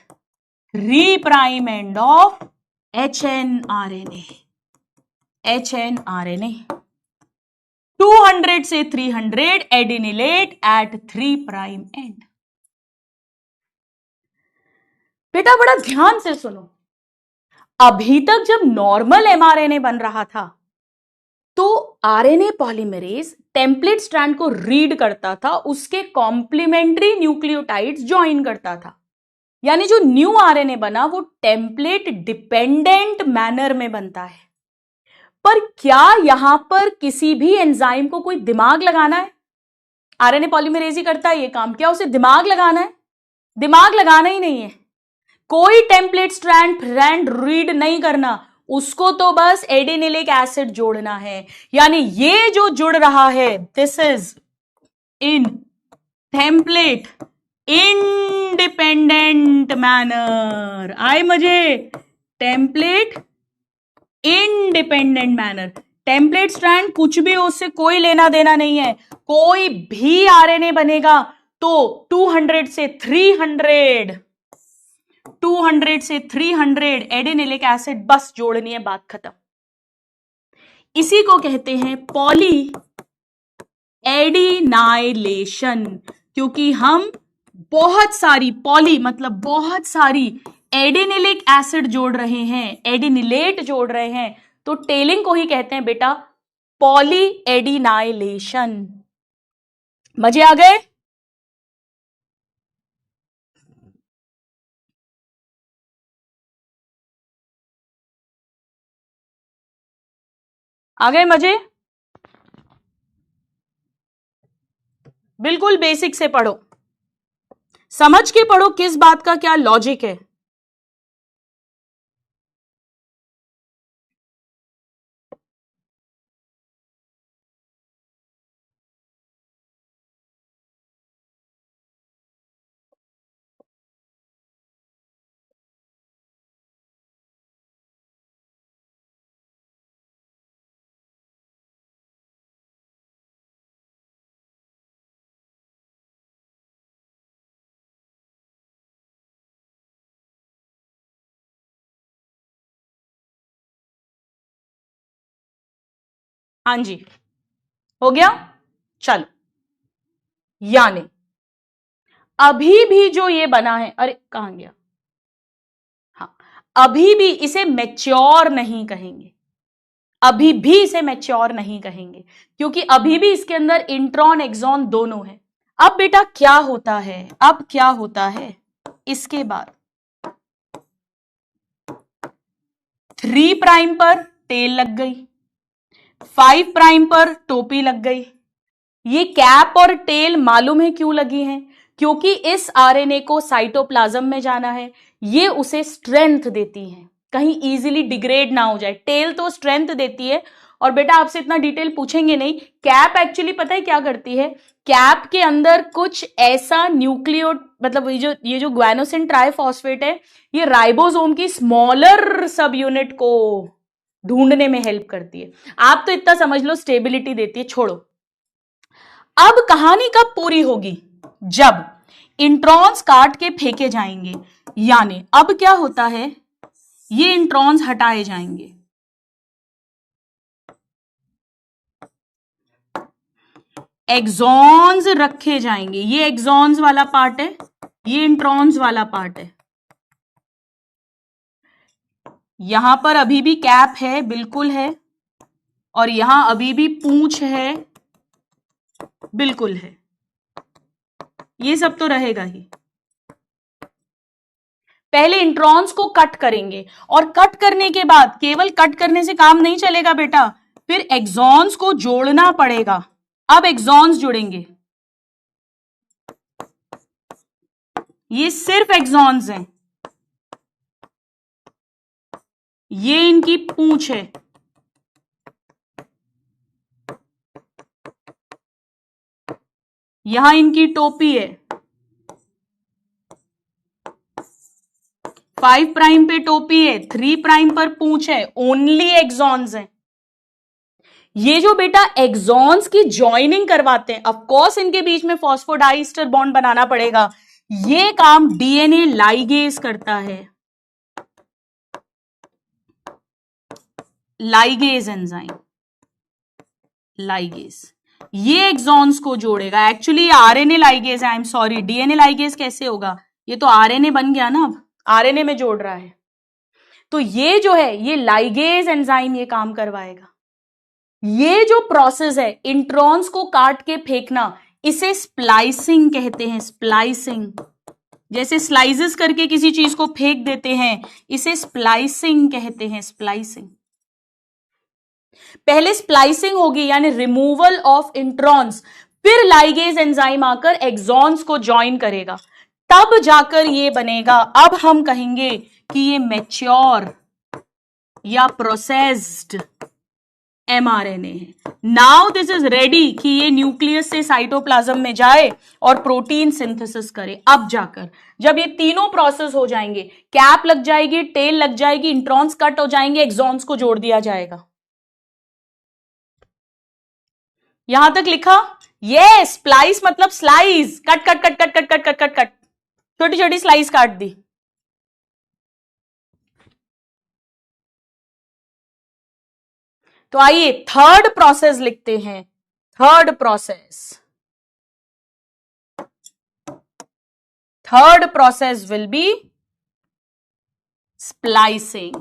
3 prime end of HNRNA। HNRNA 200 से 300 एडिनिलेट एट 3 प्राइम एंड। बेटा बड़ा ध्यान से सुनो, अभी तक जब नॉर्मल एमआरएनए बन रहा था तो आरएनए पॉलीमरेज टेम्पलेट स्ट्रैंड को रीड करता था, उसके कॉम्प्लीमेंट्री न्यूक्लियोटाइड्स ज्वाइन करता था। यानी जो न्यू आरएनए बना वो टेम्पलेट डिपेंडेंट मैनर में बनता है। पर क्या यहां पर किसी भी एंजाइम को कोई दिमाग लगाना है? आरएनए पॉलीमरेज ही करता है ये काम, क्या उसे दिमाग लगाना है? दिमाग लगाना ही नहीं है। कोई टेम्पलेट स्ट्रैंड फ्रेंड रीड नहीं करना, उसको तो बस एडिनिलिक एसिड जोड़ना है। यानी ये जो जुड़ रहा है, this is in template independent manner. आए मजे? Template independent manner. Template strand कुछ भी, उससे कोई लेना देना नहीं है। कोई भी आरएनए बनेगा तो 200 से 300 एडिनिलिक एसिड बस जोड़नी है, बात खत्म। इसी को कहते हैं पॉली एडिनाइलेशन, क्योंकि हम बहुत सारी, पॉली मतलब बहुत सारी एडिनिलिक एसिड जोड़ रहे हैं, एडिनिलेट जोड़ रहे हैं, तो टेलिंग को ही कहते हैं बेटा पॉली एडिनाइलेशन। मजे आ गए? आ गए मजे? बिल्कुल बेसिक से पढ़ो, समझ के पढ़ो किस बात का क्या लॉजिक है। हाँ जी, हो गया। चलो, यानी अभी भी जो ये बना है, अरे कहां गया, हाँ, अभी भी इसे मैच्योर नहीं कहेंगे, अभी भी इसे मैच्योर नहीं कहेंगे, क्योंकि अभी भी इसके अंदर इंट्रॉन एक्सॉन दोनों है। अब बेटा क्या होता है, अब क्या होता है, इसके बाद 3 प्राइम पर टेल लग गई, 5 प्राइम पर टोपी लग गई। ये कैप और टेल मालूम है क्यों लगी हैं? क्योंकि इस आरएनए को साइटोप्लाज्म में जाना है, ये उसे स्ट्रेंथ देती है, कहीं इजीली डिग्रेड ना हो जाए। टेल तो स्ट्रेंथ देती है, और बेटा आपसे इतना डिटेल पूछेंगे नहीं। कैप एक्चुअली पता है क्या करती है, कैप के अंदर कुछ ऐसा न्यूक्लियो, मतलब ये जो ग्वानोसिन ट्राइफॉस्फेट है, ये राइबोसोम की स्मॉलर सब यूनिट को ढूंढने में हेल्प करती है। आप तो इतना समझ लो स्टेबिलिटी देती है, छोड़ो। अब कहानी कब पूरी होगी, जब इंट्रॉन्स काट के फेंके जाएंगे, यानी अब क्या होता है, ये इंट्रॉन्स हटाए जाएंगे, एक्सॉन्स रखे जाएंगे। ये एक्सॉन्स वाला पार्ट है, ये इंट्रॉन्स वाला पार्ट है। यहां पर अभी भी कैप है, बिल्कुल है, और यहां अभी भी पूंछ है, बिल्कुल है। ये सब तो रहेगा ही। पहले इंट्रॉन्स को कट करेंगे, और कट करने के बाद केवल कट करने से काम नहीं चलेगा बेटा, फिर एक्सॉन्स को जोड़ना पड़ेगा। अब एक्सॉन्स जुड़ेंगे, ये सिर्फ एक्सॉन्स हैं, ये इनकी पूंछ है, यहां इनकी टोपी है, 5 प्राइम पे टोपी है, 3 प्राइम पर पूंछ है, ओनली एक्सॉन्स हैं। ये जो बेटा एक्सॉन्स की ज्वाइनिंग करवाते हैं, ऑफ कोर्स इनके बीच में फॉस्फोडाइस्टर बॉन्ड बनाना पड़ेगा, ये काम डीएनए लाइगेज करता है, लाइगेज एंजाइम, लाइगेज, ये एक्सॉन्स को जोड़ेगा। एक्चुअली आरएनए लाइगेज है, I am sorry, DNA ligase कैसे होगा, ये तो आरएनए बन गया ना, अब आरएनए में जोड़ रहा है, तो ये जो है ये लाइगेज एंजाइम ये काम करवाएगा। ये जो प्रोसेस है इंट्रॉन्स को काट के फेंकना, इसे स्प्लाइसिंग कहते हैं, स्प्लाइसिंग। जैसे स्लाइसेस करके किसी चीज को फेंक देते हैं, इसे स्प्लाइसिंग कहते हैं, स्प्लाइसिंग। पहले स्प्लाइसिंग होगी यानी रिमूवल ऑफ इंट्रॉन्स, फिर लाइगेज एंजाइम आकर एक्सॉन्स को ज्वाइन करेगा, तब जाकर ये बनेगा। अब हम कहेंगे कि ये मैच्योर या प्रोसेस्ड एमआरएनए है। नाउ दिस इज रेडी कि ये न्यूक्लियस से साइटोप्लाज्म में जाए और प्रोटीन सिंथेसिस करे। अब जाकर जब ये तीनों प्रोसेस हो जाएंगे, कैप लग जाएगी, टेल लग जाएगी, इंट्रॉन्स कट हो जाएंगे, एक्सॉन्स को जोड़ दिया जाएगा। यहां तक लिखा? ये स्प्लाइस मतलब slice, cut cut cut cut cut cut cut cut cut, छोटी छोटी स्लाइस काट दी। तो आइए थर्ड प्रोसेस लिखते हैं। Third process will be splicing.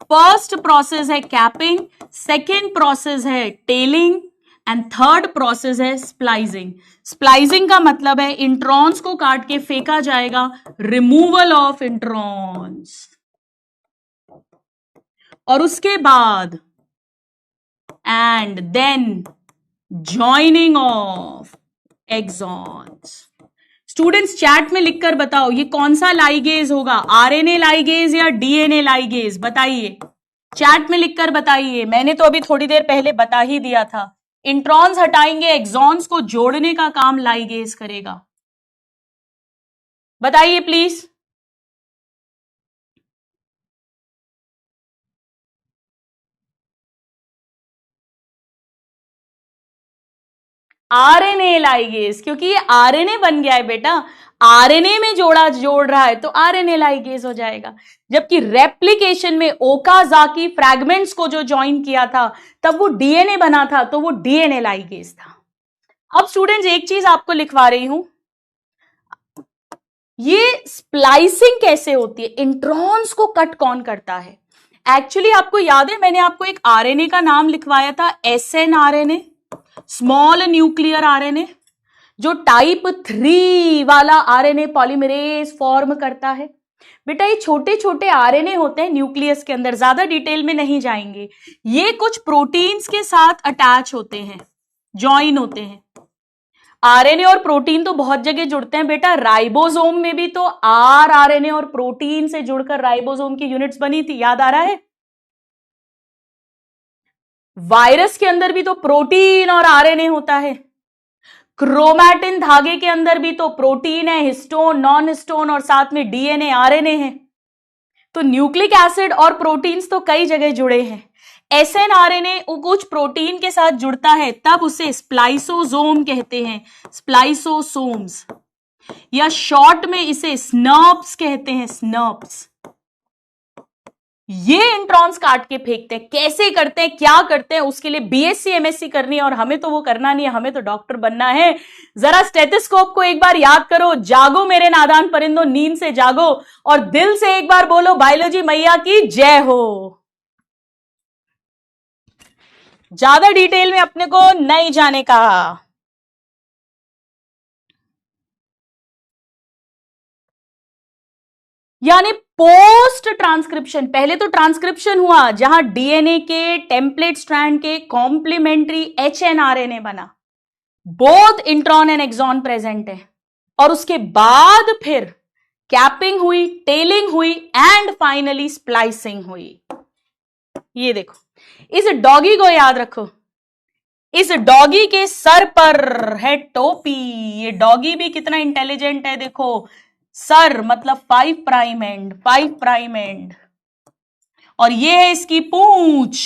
First process है कैपिंग, सेकेंड प्रोसेस है टेलिंग, एंड थर्ड प्रोसेस है स्प्लाइसिंग। स्प्लाइसिंग का मतलब है इंट्रॉन्स को काट के फेंका जाएगा, रिमूवल ऑफ इंट्रॉन्स, और उसके बाद and then joining of exons. Students chat में लिखकर बताओ ये कौन सा लाइगेज होगा, आरएनए लाइगेज या डीएनए लाइगेज, बताइए चैट में लिखकर बताइए। मैंने तो अभी थोड़ी देर पहले बता ही दिया था, इंट्रॉन्स हटाएंगे, एक्सॉन्स को जोड़ने का काम लाइगेज करेगा। बताइए प्लीज। आरएनए लाइगेज, क्योंकि ये आरएनए बन गया है बेटा। आरएनए में जोड़ रहा है तो आरएनए लाइगेज हो जाएगा, जबकि रेप्लिकेशन में ओकाजाकी फ्रैगमेंट्स को जो ज्वाइन किया था तब वो डीएनए बना था, तो वो डीएनए लाइगेज था। अब स्टूडेंट्स एक चीज आपको लिखवा रही हूं, ये स्प्लाइसिंग कैसे होती है, इंट्रॉन्स को कट कौन करता है। एक्चुअली आपको याद है मैंने आपको एक आरएनए का नाम लिखवाया था, SN RNA, small nuclear RNA, जो टाइप 3 वाला आरएनए पॉलीमरेज फॉर्म करता है। बेटा ये छोटे छोटे आरएनए होते हैं न्यूक्लियस के अंदर, ज्यादा डिटेल में नहीं जाएंगे। ये कुछ प्रोटीन्स के साथ अटैच होते हैं, ज्वाइन होते हैं। आरएनए और प्रोटीन तो बहुत जगह जुड़ते हैं बेटा, राइबोसोम में भी तो आरएनए और प्रोटीन से जुड़कर राइबोसोम की यूनिट्स बनी थी, याद आ रहा है। वायरस के अंदर भी तो प्रोटीन और आरएनए होता है। क्रोमैटिन धागे के अंदर भी तो प्रोटीन है, हिस्टोन, नॉन हिस्टोन और साथ में डीएनए, आरएनए है। तो न्यूक्लिक एसिड और प्रोटीन्स तो कई जगह जुड़े हैं। एसएनआरएनए कुछ प्रोटीन के साथ जुड़ता है तब उसे स्प्लाइसोसोम कहते हैं, स्प्लाइसोसोम्स, या शॉर्ट में इसे स्नर्प्स कहते हैं, स्नर्प्स। ये इंट्रॉन्स काट के फेंकते हैं। कैसे करते हैं, क्या करते हैं, उसके लिए बीएससी एमएससी करनी है और हमें तो वो करना नहीं है, हमें तो डॉक्टर बनना है। जरा स्टेथोस्कोप को एक बार याद करो, जागो मेरे नादान परिंदों, नींद से जागो और दिल से एक बार बोलो बायोलॉजी मैया की जय हो। ज्यादा डिटेल में अपने को नहीं जाने का। यानी पोस्ट ट्रांसक्रिप्शन, पहले तो ट्रांसक्रिप्शन हुआ जहां डीएनए के टेम्पलेट स्ट्रैंड के कॉम्प्लीमेंट्री एचएनआरएनए बना, both intron and exon present है, और उसके बाद फिर कैपिंग हुई, टेलिंग हुई एंड फाइनली स्प्लाइसिंग हुई। ये देखो, इस डॉगी को याद रखो, इस डॉगी के सर पर है टोपी। ये डॉगी भी कितना इंटेलिजेंट है, देखो सर मतलब 5 प्राइम एंड, 5 प्राइम एंड, और ये है इसकी पूंछ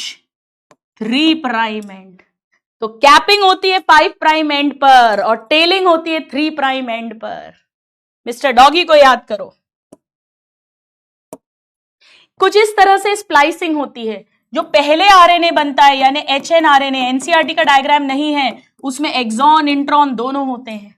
3 प्राइम एंड। तो कैपिंग होती है 5 प्राइम एंड पर और टेलिंग होती है 3 प्राइम एंड पर। मिस्टर डॉगी को याद करो। कुछ इस तरह से स्प्लाइसिंग होती है। जो पहले आरएनए बनता है यानी एचएनआरएनए, एनसीईआरटी का डायग्राम नहीं है, उसमें एक्सॉन इंट्रॉन दोनों होते हैं।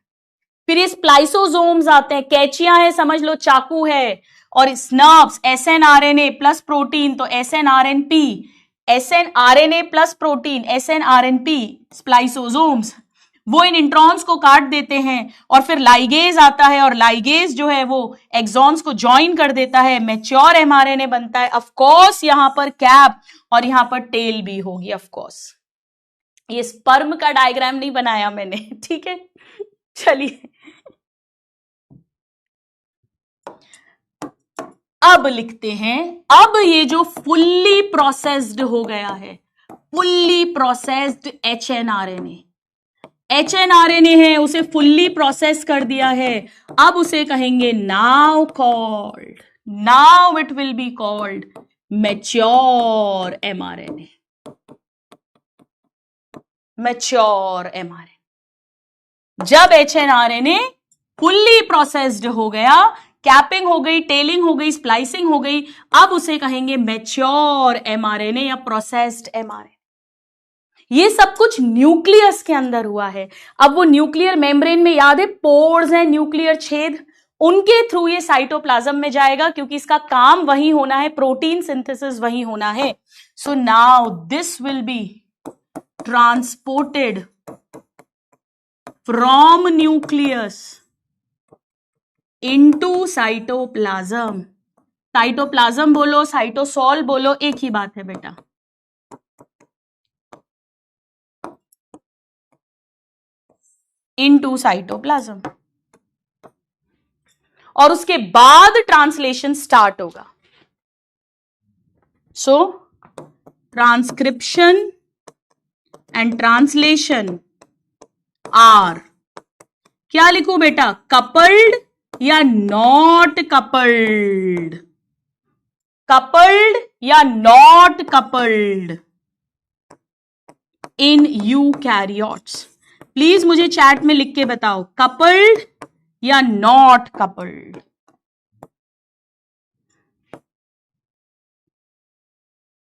फिर ये स्प्लाइसोसोम्स आते हैं, कैचियां हैं समझ लो, चाकू है, और स्नर्प्स, एसएनआरएनए प्लस प्रोटीन तो एसएनआरएनपी, एसएनआरएनए प्लस प्रोटीन एसएनआरएनपी, स्प्लाइसोसोम्स, वो इन इंट्रॉन्स को काट देते हैं और फिर लाइगेज आता है, और लाइगेज जो है वो एक्सॉन्स को ज्वाइन कर देता है, मैच्योर एमआरएनए बनता है। ऑफ कोर्स यहां पर कैप और यहां पर टेल भी होगी। ऑफ कोर्स ये स्पर्म का डायग्राम नहीं बनाया मैंने, ठीक है। चलिए अब लिखते हैं, अब ये जो फुल्ली प्रोसेस्ड हो गया है, फुल्ली प्रोसेस्ड एचएनआरएनए, एचएनआरएनए है उसे फुल्ली प्रोसेस कर दिया है, अब उसे कहेंगे now called, now it will be called mature mRNA, mature mRNA. जब एचएनआरएनए फुल्ली प्रोसेस्ड हो गया, कैपिंग हो गई, टेलिंग हो गई, स्प्लाइसिंग हो गई, अब उसे कहेंगे मैच्योर एमआरएनए या प्रोसेस्ड एमआरएनए। ये सब कुछ न्यूक्लियस के अंदर हुआ है। अब वो न्यूक्लियर मेम्ब्रेन में याद है पोर्स हैं, न्यूक्लियर छेद, उनके थ्रू ये साइटोप्लाज्म में जाएगा, क्योंकि इसका काम वही होना है, प्रोटीन सिंथेसिस वही होना है। So now this will be transported from nucleus into cytoplasm. Cytoplasm बोलो, साइटोसॉल बोलो, एक ही बात है बेटा। इनटू साइटोप्लाज्म, और उसके बाद ट्रांसलेशन स्टार्ट होगा। So transcription and translation are, क्या लिखूं बेटा, कपल्ड या नॉट कपल्ड, कपल्ड या not coupled in eukaryotes. Please मुझे चैट में लिख के बताओ, कपल्ड या नॉट कपल्ड?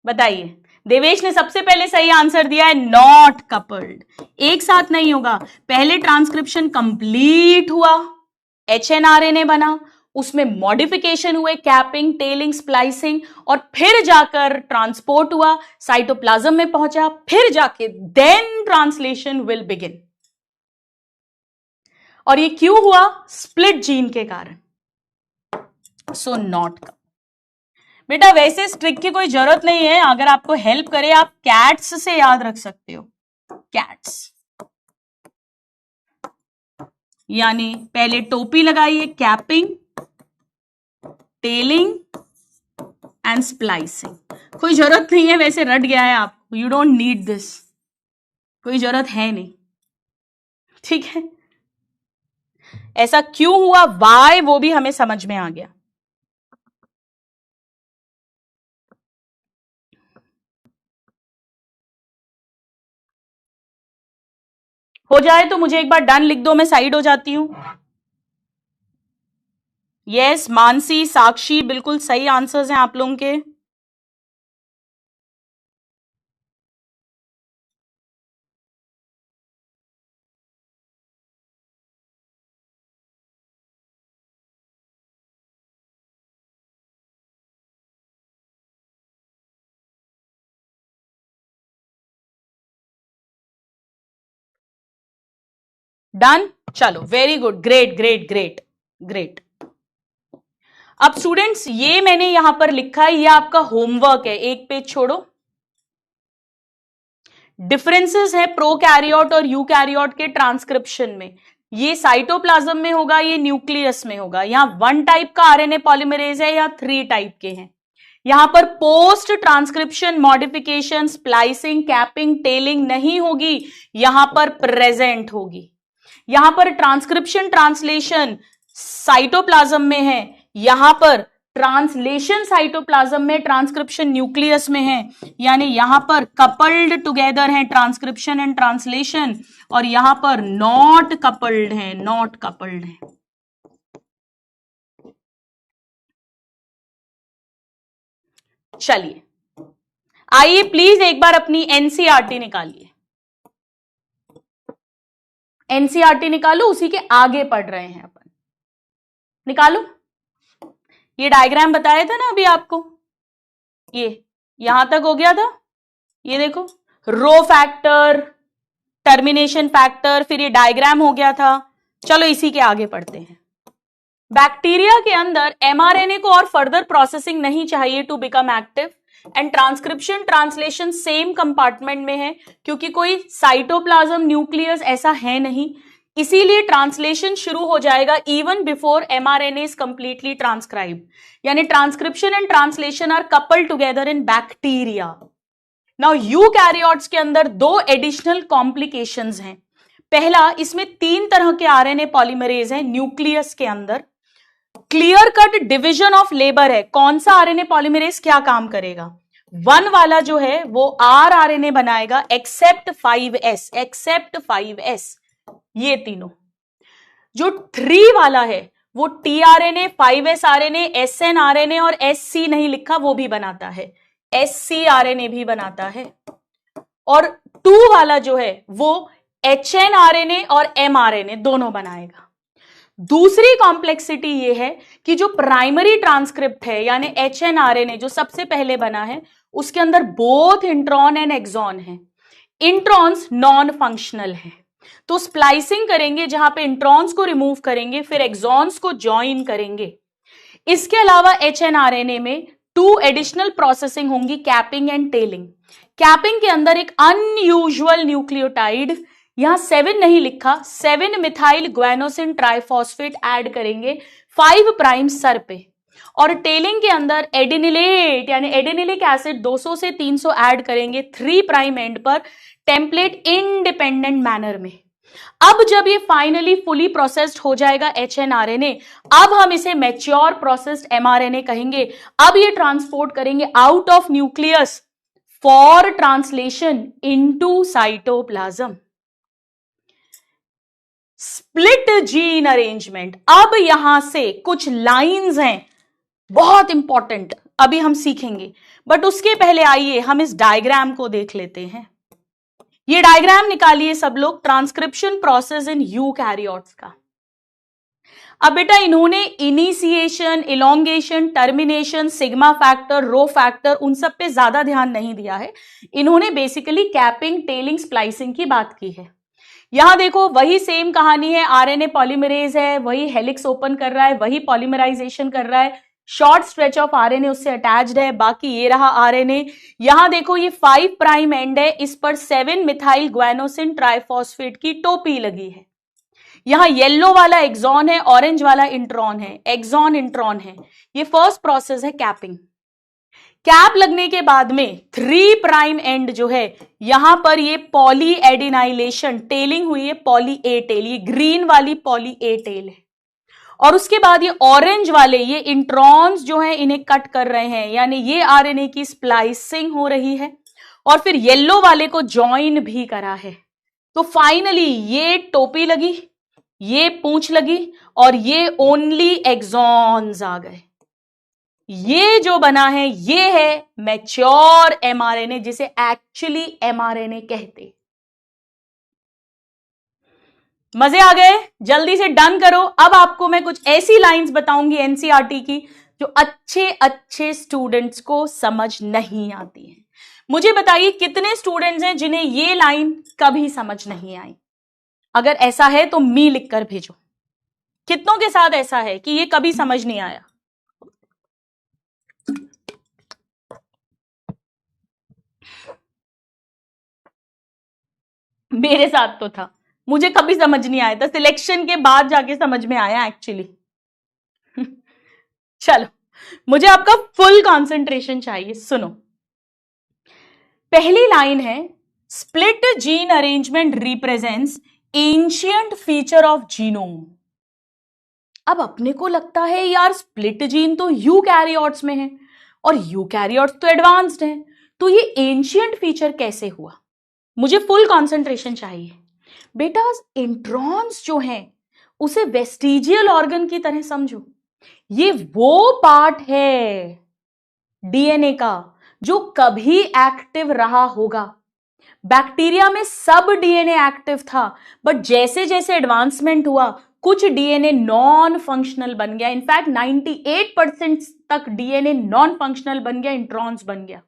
बताइए। देवेश ने सबसे पहले सही आंसर दिया है नॉट कपल्ड। एक साथ नहीं होगा, पहले ट्रांसक्रिप्शन कंप्लीट हुआ, एचएनआरएनए बना, उसमें मॉडिफिकेशन हुए, कैपिंग, टेलिंग, स्प्लाइसिंग, और फिर जाकर ट्रांसपोर्ट हुआ, साइटोप्लाज्म में पहुंचा, फिर जाके देन ट्रांसलेशन विल बिगिन। और ये क्यों हुआ? स्प्लिट जीन के कारण। So not coupled. बेटा वैसे इस ट्रिक की कोई जरूरत नहीं है, अगर आपको हेल्प करे आप कैट्स से याद रख सकते हो। कैट्स यानी पहले टोपी लगाइए, कैपिंग, टेलिंग एंड स्प्लाइसिंग। कोई जरूरत नहीं है, वैसे रट गया है आपको, यू डोंट नीड दिस, कोई जरूरत है नहीं, ठीक है। ऐसा क्यों हुआ, वाई, वो भी हमें समझ में आ गया। हो जाए तो मुझे एक बार डन लिख दो, मैं साइड हो जाती हूं। यस, मानसी, साक्षी, बिल्कुल सही आंसर्स हैं आप लोगों के। डन, चलो, very good, great great great great. अब स्टूडेंट्स ये मैंने यहां पर लिखा है, ये आपका होमवर्क है, एक पेज छोड़ो। डिफरेंसेस है प्रोकैरियोट और यूकैरियोट के ट्रांसक्रिप्शन में। ये साइटोप्लाज्म में होगा, ये न्यूक्लियस में होगा। यहां 1 टाइप का आरएनए पॉलीमरेज है या 3 टाइप के हैं। यहां पर post transcription modification, splicing, capping, telling नहीं होगी, यहां पर प्रेजेंट होगी। यहां पर ट्रांसक्रिप्शन ट्रांसलेशन साइटोप्लाज्म में है, यहां पर ट्रांसलेशन साइटोप्लाज्म में, ट्रांसक्रिप्शन न्यूक्लियस में है। यानी यहां पर कपल्ड टुगेदर है ट्रांसक्रिप्शन एंड ट्रांसलेशन, और यहां पर नॉट कपल्ड है, नॉट कपल्ड है। चलिए आइए प्लीज एक बार अपनी एनसीईआरटी निकालिए। एनसीईआरटी निकालो, उसी के आगे पढ़ रहे हैं अपन, निकालो। ये डायग्राम बताया था ना अभी आपको, ये यहां तक हो गया था, ये देखो रो फैक्टर, टर्मिनेशन फैक्टर, फिर ये डायग्राम हो गया था। चलो इसी के आगे पढ़ते हैं। बैक्टीरिया के अंदर एमआरएनए को और फर्दर प्रोसेसिंग नहीं चाहिए to become active, and transcription translation same compartment में है, क्योंकि कोई साइटोप्लाज्म न्यूक्लियस ऐसा है नहीं, इसीलिए ट्रांसलेशन शुरू हो जाएगा even before mRNA is completely transcribed. यानी transcription and translation are coupled together in bacteria. Now eukaryotes के अंदर 2 एडिशनल कॉम्प्लिकेशंस हैं। पहला, इसमें 3 तरह के आरएनए पॉलीमरेज हैं न्यूक्लियस के अंदर। Clear cut division of labour है, कौन सा आरएनए पॉलीमरेज क्या काम करेगा। 1 वाला जो है वो आरएनए बनाएगा एक्सेप्ट 5s, एक्सेप्ट 5s, ये तीनों। जो 3 वाला है वो tRNA, 5s RNA, SN RNA और एससी नहीं लिखा वो भी बनाता है, एससी आरएनए भी बनाता है। और 2 वाला जो है वो एचएन आरएनए और एमआरएनए दोनों बनाएगा। दूसरी कॉम्प्लेक्सिटी ये है कि जो प्राइमरी ट्रांसक्रिप्ट है यानी एचएनआरएनए जो सबसे पहले बना है, उसके अंदर बोथ इंट्रॉन एंड एक्सॉन है। इंट्रॉन्स नॉन फंक्शनल है, तो स्प्लाइसिंग करेंगे जहां पे इंट्रॉन्स को रिमूव करेंगे, फिर एक्सॉन्स को ज्वाइन करेंगे। इसके अलावा एचएनआरएनए में 2 एडिशनल प्रोसेसिंग होंगी, कैपिंग एंड टेलिंग। कैपिंग के अंदर एक अनयूजुअल न्यूक्लियोटाइड, यहां 7 नहीं लिखा, 7 मिथाइल ग्वेनोसिन ट्राइफॉस्फेट ऐड करेंगे 5 प्राइम सर पे। और टेलिंग के अंदर एडिनिलेट यानी एडिनिलिक एसिड 200 से 300 ऐड करेंगे 3 प्राइम एंड पर, टेम्पलेट इंडिपेंडेंट मैनर में। अब जब ये फाइनली फुली प्रोसेस्ड हो जाएगा एचएनआरएनए, अब हम इसे मैच्योर प्रोसेस्ड एमआरएनए कहेंगे। अब ये ट्रांसपोर्ट करेंगे out of nucleus for translation into cytoplasm. Split gene arrangement. अब यहां से कुछ लाइंस हैं बहुत इंपॉर्टेंट, अभी हम सीखेंगे, बट उसके पहले आइए हम इस डायग्राम को देख लेते हैं। ये डायग्राम निकालिए सब लोग, ट्रांसक्रिप्शन प्रोसेस इन यूकैरियोट्स का। अब बेटा इन्होंने initiation, elongation, termination, sigma factor, rho factor, उन सब पे ज्यादा ध्यान नहीं दिया है। इन्होंने बेसिकली कैपिंग, टेलिंग, स्प्लाइसिंग की बात की है। यहां देखो वही सेम कहानी है, आरएनए पॉलीमरेज है, वही हेलिक्स ओपन कर रहा है, वही पॉलीमराइजेशन कर रहा है, शॉर्ट स्ट्रेच ऑफ आरएनए उससे अटैच्ड है, बाकी ये रहा आरएनए। यहां देखो ये 5 प्राइम एंड है, इस पर 7 मिथाइल ग्वानोसिन ट्राइफॉस्फेट की टोपी लगी है। यहां येलो वाला एक्सॉन है, ऑरेंज वाला इंट्रॉन है, एक्सॉन इंट्रॉन है। ये फर्स्ट प्रोसेस है कैपिंग। कैप लगने के बाद में 3 प्राइम एंड जो है यहां पर ये पॉली एडिनाइलेशन, टेलिंग हुई है पॉली ए टेल, ये ग्रीन वाली पॉली ए टेल है। और उसके बाद ये ऑरेंज वाले, ये इंट्रॉन्स जो है इन्हें कट कर रहे हैं, यानी ये आरएनए की स्प्लाइसिंग हो रही है। और फिर येलो वाले को ज्वाइन भी करा है। तो फाइनली ये टोपी लगी, ये पूंछ लगी, और ये ओनली एक्सॉन्स आ गए। ये जो बना है ये है मैच्योर एमआरएनए, जिसे एक्चुअली एमआरएनए कहते। मजे आ गए? जल्दी से डन करो। अब आपको मैं कुछ ऐसी लाइंस बताऊंगी एनसीईआरटी की जो अच्छे अच्छे स्टूडेंट्स को समझ नहीं आती है। मुझे बताइए कितने स्टूडेंट्स हैं जिन्हें ये लाइन कभी समझ नहीं आई? अगर ऐसा है तो मी लिखकर भेजो। कितनों के साथ ऐसा है कि ये कभी समझ नहीं आया? मेरे साथ तो था, मुझे कभी समझ नहीं आया था, सिलेक्शन के बाद जाके समझ में आया एक्चुअली। चलो, मुझे आपका फुल कंसंट्रेशन चाहिए। सुनो, पहली लाइन है, split gene arrangement represents ancient feature of genome. अब अपने को लगता है यार स्प्लिट जीन तो यूकैरियोट्स में है और यूकैरियोट्स तो एडवांस्ड हैं, तो ये एंशिएंट फीचर कैसे हुआ? मुझे फुल कंसंट्रेशन चाहिए। बेटा इंट्रॉन्स जो हैं उसे वेस्टिजियल ऑर्गन की तरह समझो। ये वो पार्ट है डीएनए का जो कभी एक्टिव रहा होगा। बैक्टीरिया में सब डीएनए एक्टिव था, बट जैसे जैसे एडवांसमेंट हुआ कुछ डीएनए नॉन फंक्शनल बन गया। इनफैक्ट 98% तक डीएनए नॉन फंक्शनल बन गया, इंट्रॉन्स बन गया।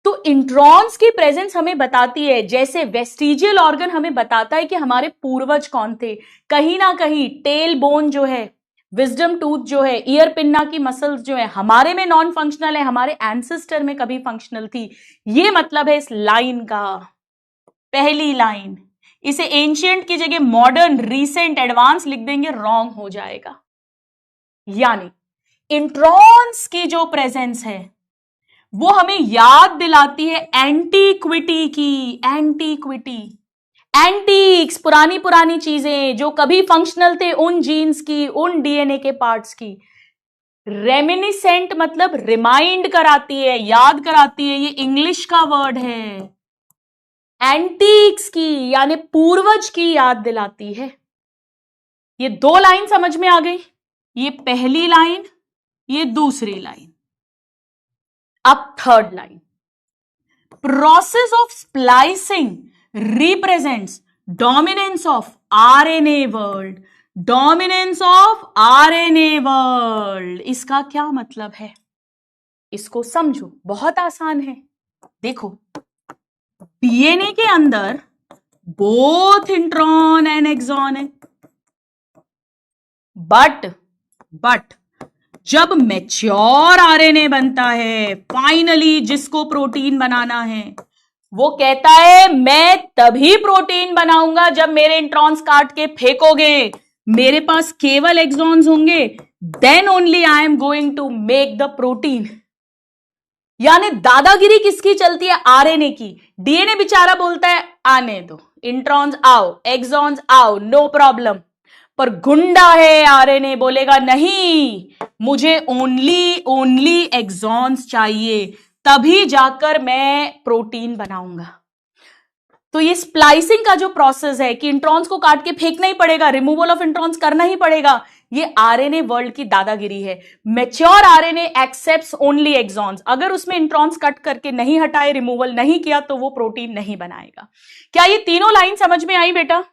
तो इंट्रॉन्स की प्रेजेंस हमें बताती है, जैसे वेस्टिजियल ऑर्गन हमें बताता है कि हमारे पूर्वज कौन थे। कहीं ना कहीं टेल बोन जो है, विजडम टूथ जो है, ईयर पिन्ना की मसल्स जो है हमारे में नॉन फंक्शनल है, हमारे एंसेस्टर में कभी फंक्शनल थी। ये मतलब है इस लाइन का। पहली लाइन, इसे एंशिएंट की जगह मॉडर्न, रीसेंट, एडवांस लिख देंगे, रॉन्ग हो जाएगा। यानी इंट्रॉन्स की जो प्रेजेंस है वो हमें याद दिलाती है एंटीक्विटी की। एंटीक्विटी, एंटीक्स, पुरानी पुरानी चीजें जो कभी फंक्शनल थे, उन जीन्स की, उन डीएनए के पार्ट्स की। रेमिनिसेंट मतलब रिमाइंड कराती है, याद कराती है, ये इंग्लिश का वर्ड है। एंटीक्स की यानी पूर्वज की याद दिलाती है। ये 2 लाइन समझ में आ गई, ये पहली लाइन, ये दूसरी लाइन। अब third line, process of splicing represents dominance of RNA world. Dominance of RNA world, इसका क्या मतलब है? इसको समझो, बहुत आसान है। देखो, डीएनए के अंदर बोथ इंट्रॉन एंड एक्सॉन है, बट जब मैच्योर आरएनए बनता है, फाइनली जिसको प्रोटीन बनाना है, वो कहता है मैं तभी प्रोटीन बनाऊंगा जब मेरे इंट्रॉन्स काट के फेंकोगे, मेरे पास केवल एक्सॉन्स होंगे, then only I am going to make the protein. यानी दादागिरी किसकी चलती है? आरएनए की। डीएनए बेचारा बोलता है आने दो, इंट्रॉन्स आओ, एक्सॉन्स आओ, नो प्रॉब्लम। पर गुंडा है आरएनए, बोलेगा नहीं, मुझे ओनली एक्सॉन्स चाहिए, तभी जाकर मैं प्रोटीन बनाऊंगा। तो ये स्प्लाइसिंग का जो प्रोसेस है कि इंट्रॉन्स को काट के फेंकना ही पड़ेगा, रिमूवल ऑफ इंट्रॉन्स करना ही पड़ेगा, ये आरएनए वर्ल्ड की दादागिरी है। Mature RNA accepts only exons. अगर उसमें इंट्रॉन्स कट करके नहीं हटाए, रिमूवल नहीं किया, तो वो प्रोटीन नहीं बनाएगा। क्या ये तीनों लाइन समझ में आई बेटा?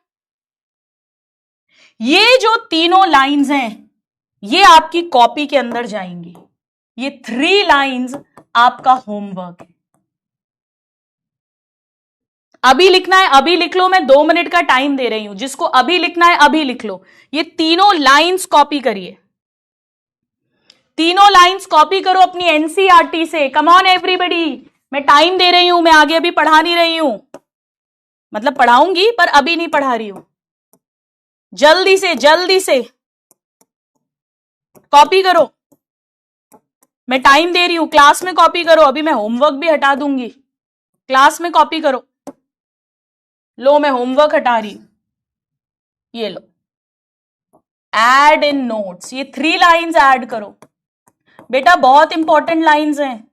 ये जो तीनों लाइंस हैं ये आपकी कॉपी के अंदर जाएंगी। ये 3 लाइंस आपका होमवर्क है। अभी लिखना है अभी लिख लो, मैं 2 मिनट का टाइम दे रही हूं। जिसको अभी लिखना है अभी लिख लो। ये तीनों लाइंस कॉपी करिए, तीनों लाइंस कॉपी करो अपनी एनसीईआरटी से। कम ऑन एवरीबॉडी, मैं टाइम दे रही हूं, मैं आगे अभी पढ़ा नहीं रही हूं, मतलब पढ़ाऊंगी पर अभी नहीं पढ़ा रही हूं। जल्दी से कॉपी करो, मैं टाइम दे रही हूं। क्लास में कॉपी करो, अभी मैं होमवर्क भी हटा दूंगी। क्लास में कॉपी करो। लो मैं होमवर्क हटा रही हूं, ये लो, ऐड इन नोट्स। ये 3 लाइंस ऐड करो बेटा, बहुत इंपॉर्टेंट लाइंस हैं।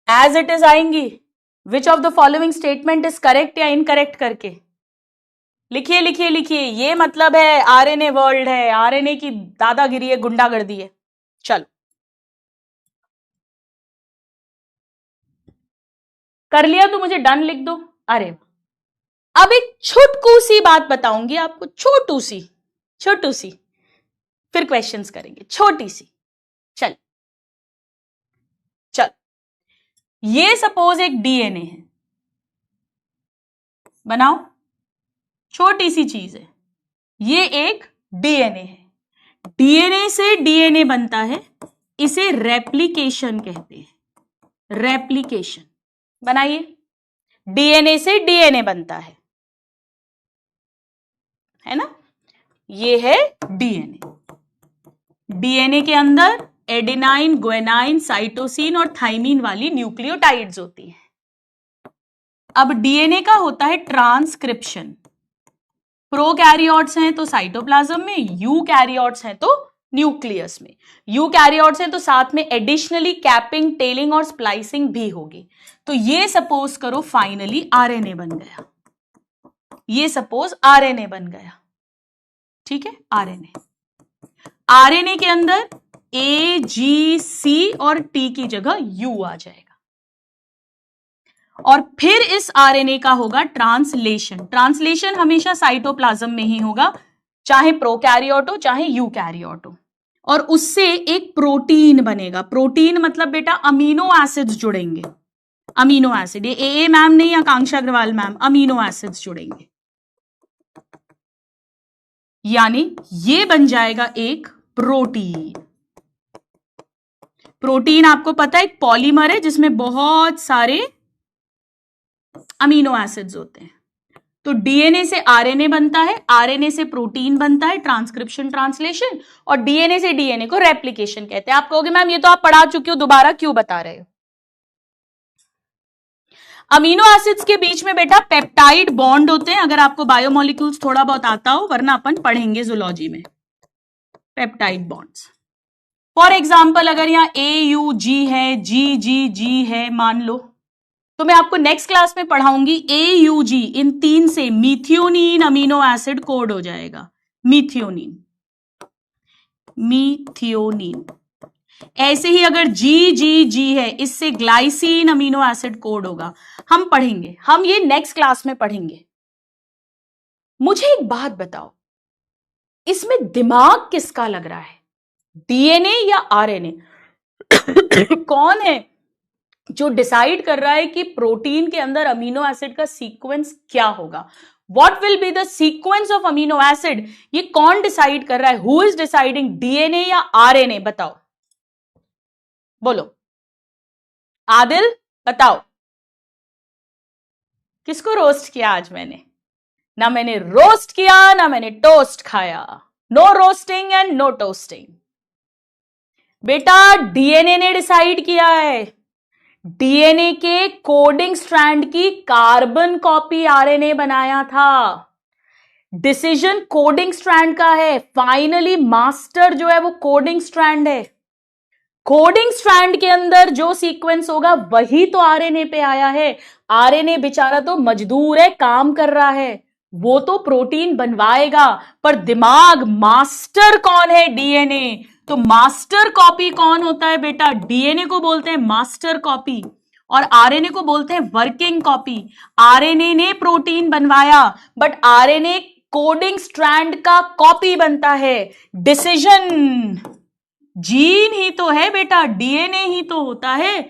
एज इट इज आएंगी। Which of the following statement is correct या इनकरेक्ट करके लिखिए लिखिए लिखिए। ये मतलब है आरएनए वर्ल्ड है, आरएनए की दादागिरी है, गुंडागर्दी है। चलो कर लिया तो मुझे डन लिख दो। अरे अब एक छोटकू सी बात बताऊंगी आपको, छोटू सी, फिर क्वेश्चंस करेंगे, छोटी सी। चल ये सपोज एक डीएनए है, बनाओ, छोटी सी चीज है। ये एक डीएनए है, डीएनए से डीएनए बनता है, इसे रेप्लिकेशन कहते हैं। रेप्लिकेशन बनाइए, डीएनए से डीएनए बनता है ना? ये है डीएनए। डीएनए के अंदर एडेनाइन, ग्वेनाइन, साइटोसिन और थाइमिन वाली न्यूक्लियोटाइड्स होती हैं। अब डीएनए का होता है ट्रांसक्रिप्शन। प्रोकैरियोट्स हैं तो साइटोप्लाज्म में, यूकैरियोट्स हैं तो न्यूक्लियस में। यूकैरियोट्स हैं तो साथ में एडिशनली कैपिंग, टेलिंग और स्प्लाइसिंग भी होगी। तो ये सपोज करो फाइनली आरएनए बन गया। ये सपोज आरएनए बन गया, ठीक है? आरएनए के अंदर ए, जी, सी और टी की जगह यू आ जाएगा। और फिर इस आरएनए का होगा ट्रांसलेशन। ट्रांसलेशन हमेशा साइटोप्लाज्म में ही होगा, चाहे प्रोकैरियोट हो चाहे यूकैरियोट हो। और उससे एक प्रोटीन बनेगा। प्रोटीन मतलब बेटा अमीनो एसिड्स जुड़ेंगे। अमीनो एसिड, ये ए मैम नहीं, आकांक्षा अग्रवाल मैम, अमीनो एसिड्स जुड़ेंगे, यानी ये बन जाएगा एक प्रोटीन। प्रोटीन आपको पता है एक पॉलीमर है जिसमें बहुत सारे अमीनो एसिड्स होते हैं। तो डीएनए से आरएनए बनता है, आरएनए से प्रोटीन बनता है, ट्रांसक्रिप्शन, ट्रांसलेशन, और डीएनए से डीएनए को रेप्लिकेशन कहते हैं। आप कहोगे मैम ये तो आप पढ़ा चुकी हो, दोबारा क्यों बता रहे हो? अमीनो एसिड्स के बीच में बेटा पेप्टाइड बॉन्ड होते हैं, अगर आपको बायोमोलिक्यूल्स थोड़ा बहुत आता हो, वरना अपन पढ़ेंगे जूलॉजी में। पेप्टाइड बॉन्ड्स, फॉर एग्जाम्पल अगर यहां AUG है, GGG है मान लो, तो मैं आपको नेक्स्ट क्लास में पढ़ाऊंगी AUG, इन 3 से मीथियोनिन अमीनो एसिड कोड हो जाएगा। मीथियोनिन। ऐसे ही अगर GGG है, इससे ग्लाइसिन अमीनो एसिड कोड होगा। हम पढ़ेंगे, हम ये नेक्स्ट क्लास में पढ़ेंगे। मुझे एक बात बताओ, इसमें दिमाग किसका लग रहा है, डीएनए या आरएनए? कौन है जो डिसाइड कर रहा है कि प्रोटीन के अंदर अमीनो एसिड का सीक्वेंस क्या होगा? What will be the sequence of amino acid? ये कौन डिसाइड कर रहा है? हु इज डिसाइडिंग, डीएनए या आरएनए? बताओ, बोलो आदिल, बताओ। किसको रोस्ट किया आज मैंने? ना मैंने रोस्ट किया ना मैंने टोस्ट खाया। No roasting and no toasting. बेटा डीएनए ने डिसाइड किया है। डीएनए के कोडिंग स्ट्रैंड की कार्बन कॉपी आरएनए बनाया था। डिसीजन कोडिंग स्ट्रैंड का है। फाइनली मास्टर जो है वो कोडिंग स्ट्रैंड है। कोडिंग स्ट्रैंड के अंदर जो सीक्वेंस होगा वही तो आरएनए पे आया है। आरएनए बेचारा तो मजदूर है, काम कर रहा है, वो तो प्रोटीन बनवाएगा, पर दिमाग मास्टर कौन है? डीएनए। तो मास्टर कॉपी कौन होता है बेटा? डीएनए को बोलते हैं मास्टर कॉपी और आरएनए को बोलते हैं वर्किंग कॉपी। आरएनए ने प्रोटीन बनवाया, बट आरएनए कोडिंग स्ट्रैंड का कॉपी बनता है। डिसीजन जीन ही तो है बेटा, डीएनए ही तो होता है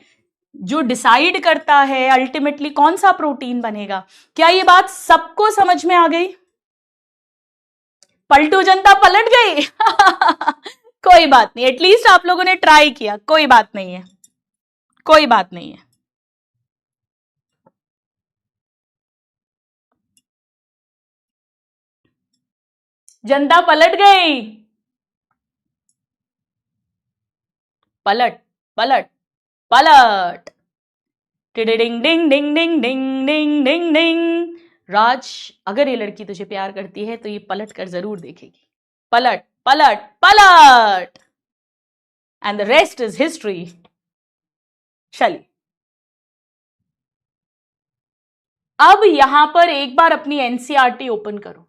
जो डिसाइड करता है अल्टीमेटली कौन सा प्रोटीन बनेगा। क्या ये बात सबको समझ में आ गई? पलटू जनता पलट गई। कोई बात नहीं, एटलीस्ट आप लोगों ने ट्राई किया, कोई बात नहीं है, कोई बात नहीं है। जनता पलट गई। पलट पलट पलट। टिडिंग डिंग डिंग डिंग डिंग डिंग डिंग डिंग। राज, अगर ये लड़की तुझे प्यार करती है तो ये पलट कर जरूर देखेगी। पलट पलट पलट। And the rest is history. चलिए, अब यहां पर एक बार अपनी एनसीईआरटी ओपन करो।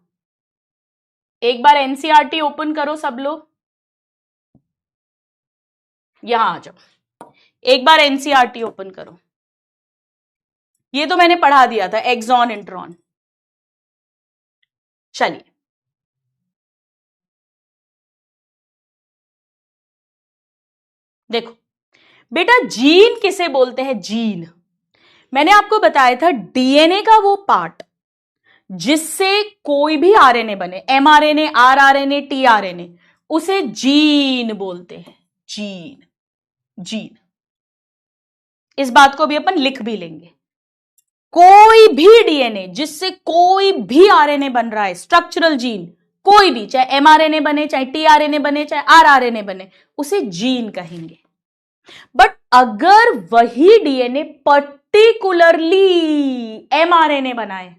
एक बार एनसीईआरटी ओपन करो सब लोग, यहां आ जाओ। एक बार एनसीईआरटी ओपन करो। ये तो मैंने पढ़ा दिया था, एक्सॉन इंट्रॉन। चलिए, देखो बेटा, जीन किसे बोलते हैं? जीन मैंने आपको बताया था डीएनए का वो पार्ट जिससे कोई भी आरएनए बने, एमआरएनए, आरआरएनए, टीआरएनए, उसे जीन बोलते हैं। Gene, gene. इस बात को भी अपन लिख भी लेंगे। कोई भी डीएनए जिससे कोई भी आरएनए बन रहा है, स्ट्रक्चरल जीन, कोई भी, चाहे एमआरएनए बने, चाहे टीआरएनए बने, चाहे आरआरएनए बने, उसे जीन कहेंगे। बट अगर वही डीएनए पर्टिकुलरली एमआरएनए बनाए,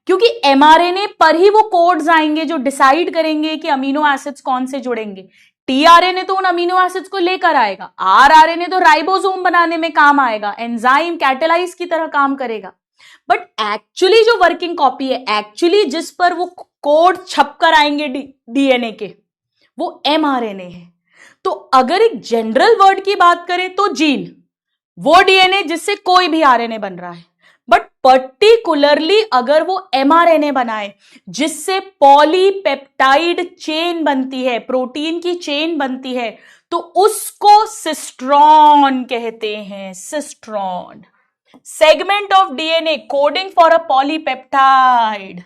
क्योंकि एमआरएनए पर ही वो कोड्स आएंगे जो डिसाइड करेंगे कि अमीनो एसिड्स कौन से जुड़ेंगे। टीआरएनए तो उन अमीनो एसिड्स को लेकर आएगा, आरआरएनए तो राइबोसोम बनाने में काम आएगा, एंजाइम कैटेलाइज की तरह काम करेगा। बट एक्चुअली जो वर्किंग कॉपी है, एक्चुअली जिस पर वो कोड छपकर आएंगे डीएनए के, वो एमआरएनए है। तो अगर एक जनरल वर्ड की बात करें तो जीन, वो डीएनए जिससे कोई भी आरएनए बन रहा है। बट पर्टिकुलरली अगर वो एमआरएनए बनाए जिससे पॉलीपेप्टाइड चेन बनती है, प्रोटीन की चेन बनती है, तो उसको सिस्ट्रॉन कहते हैं। Cistron, segment of DNA coding for a polypeptide.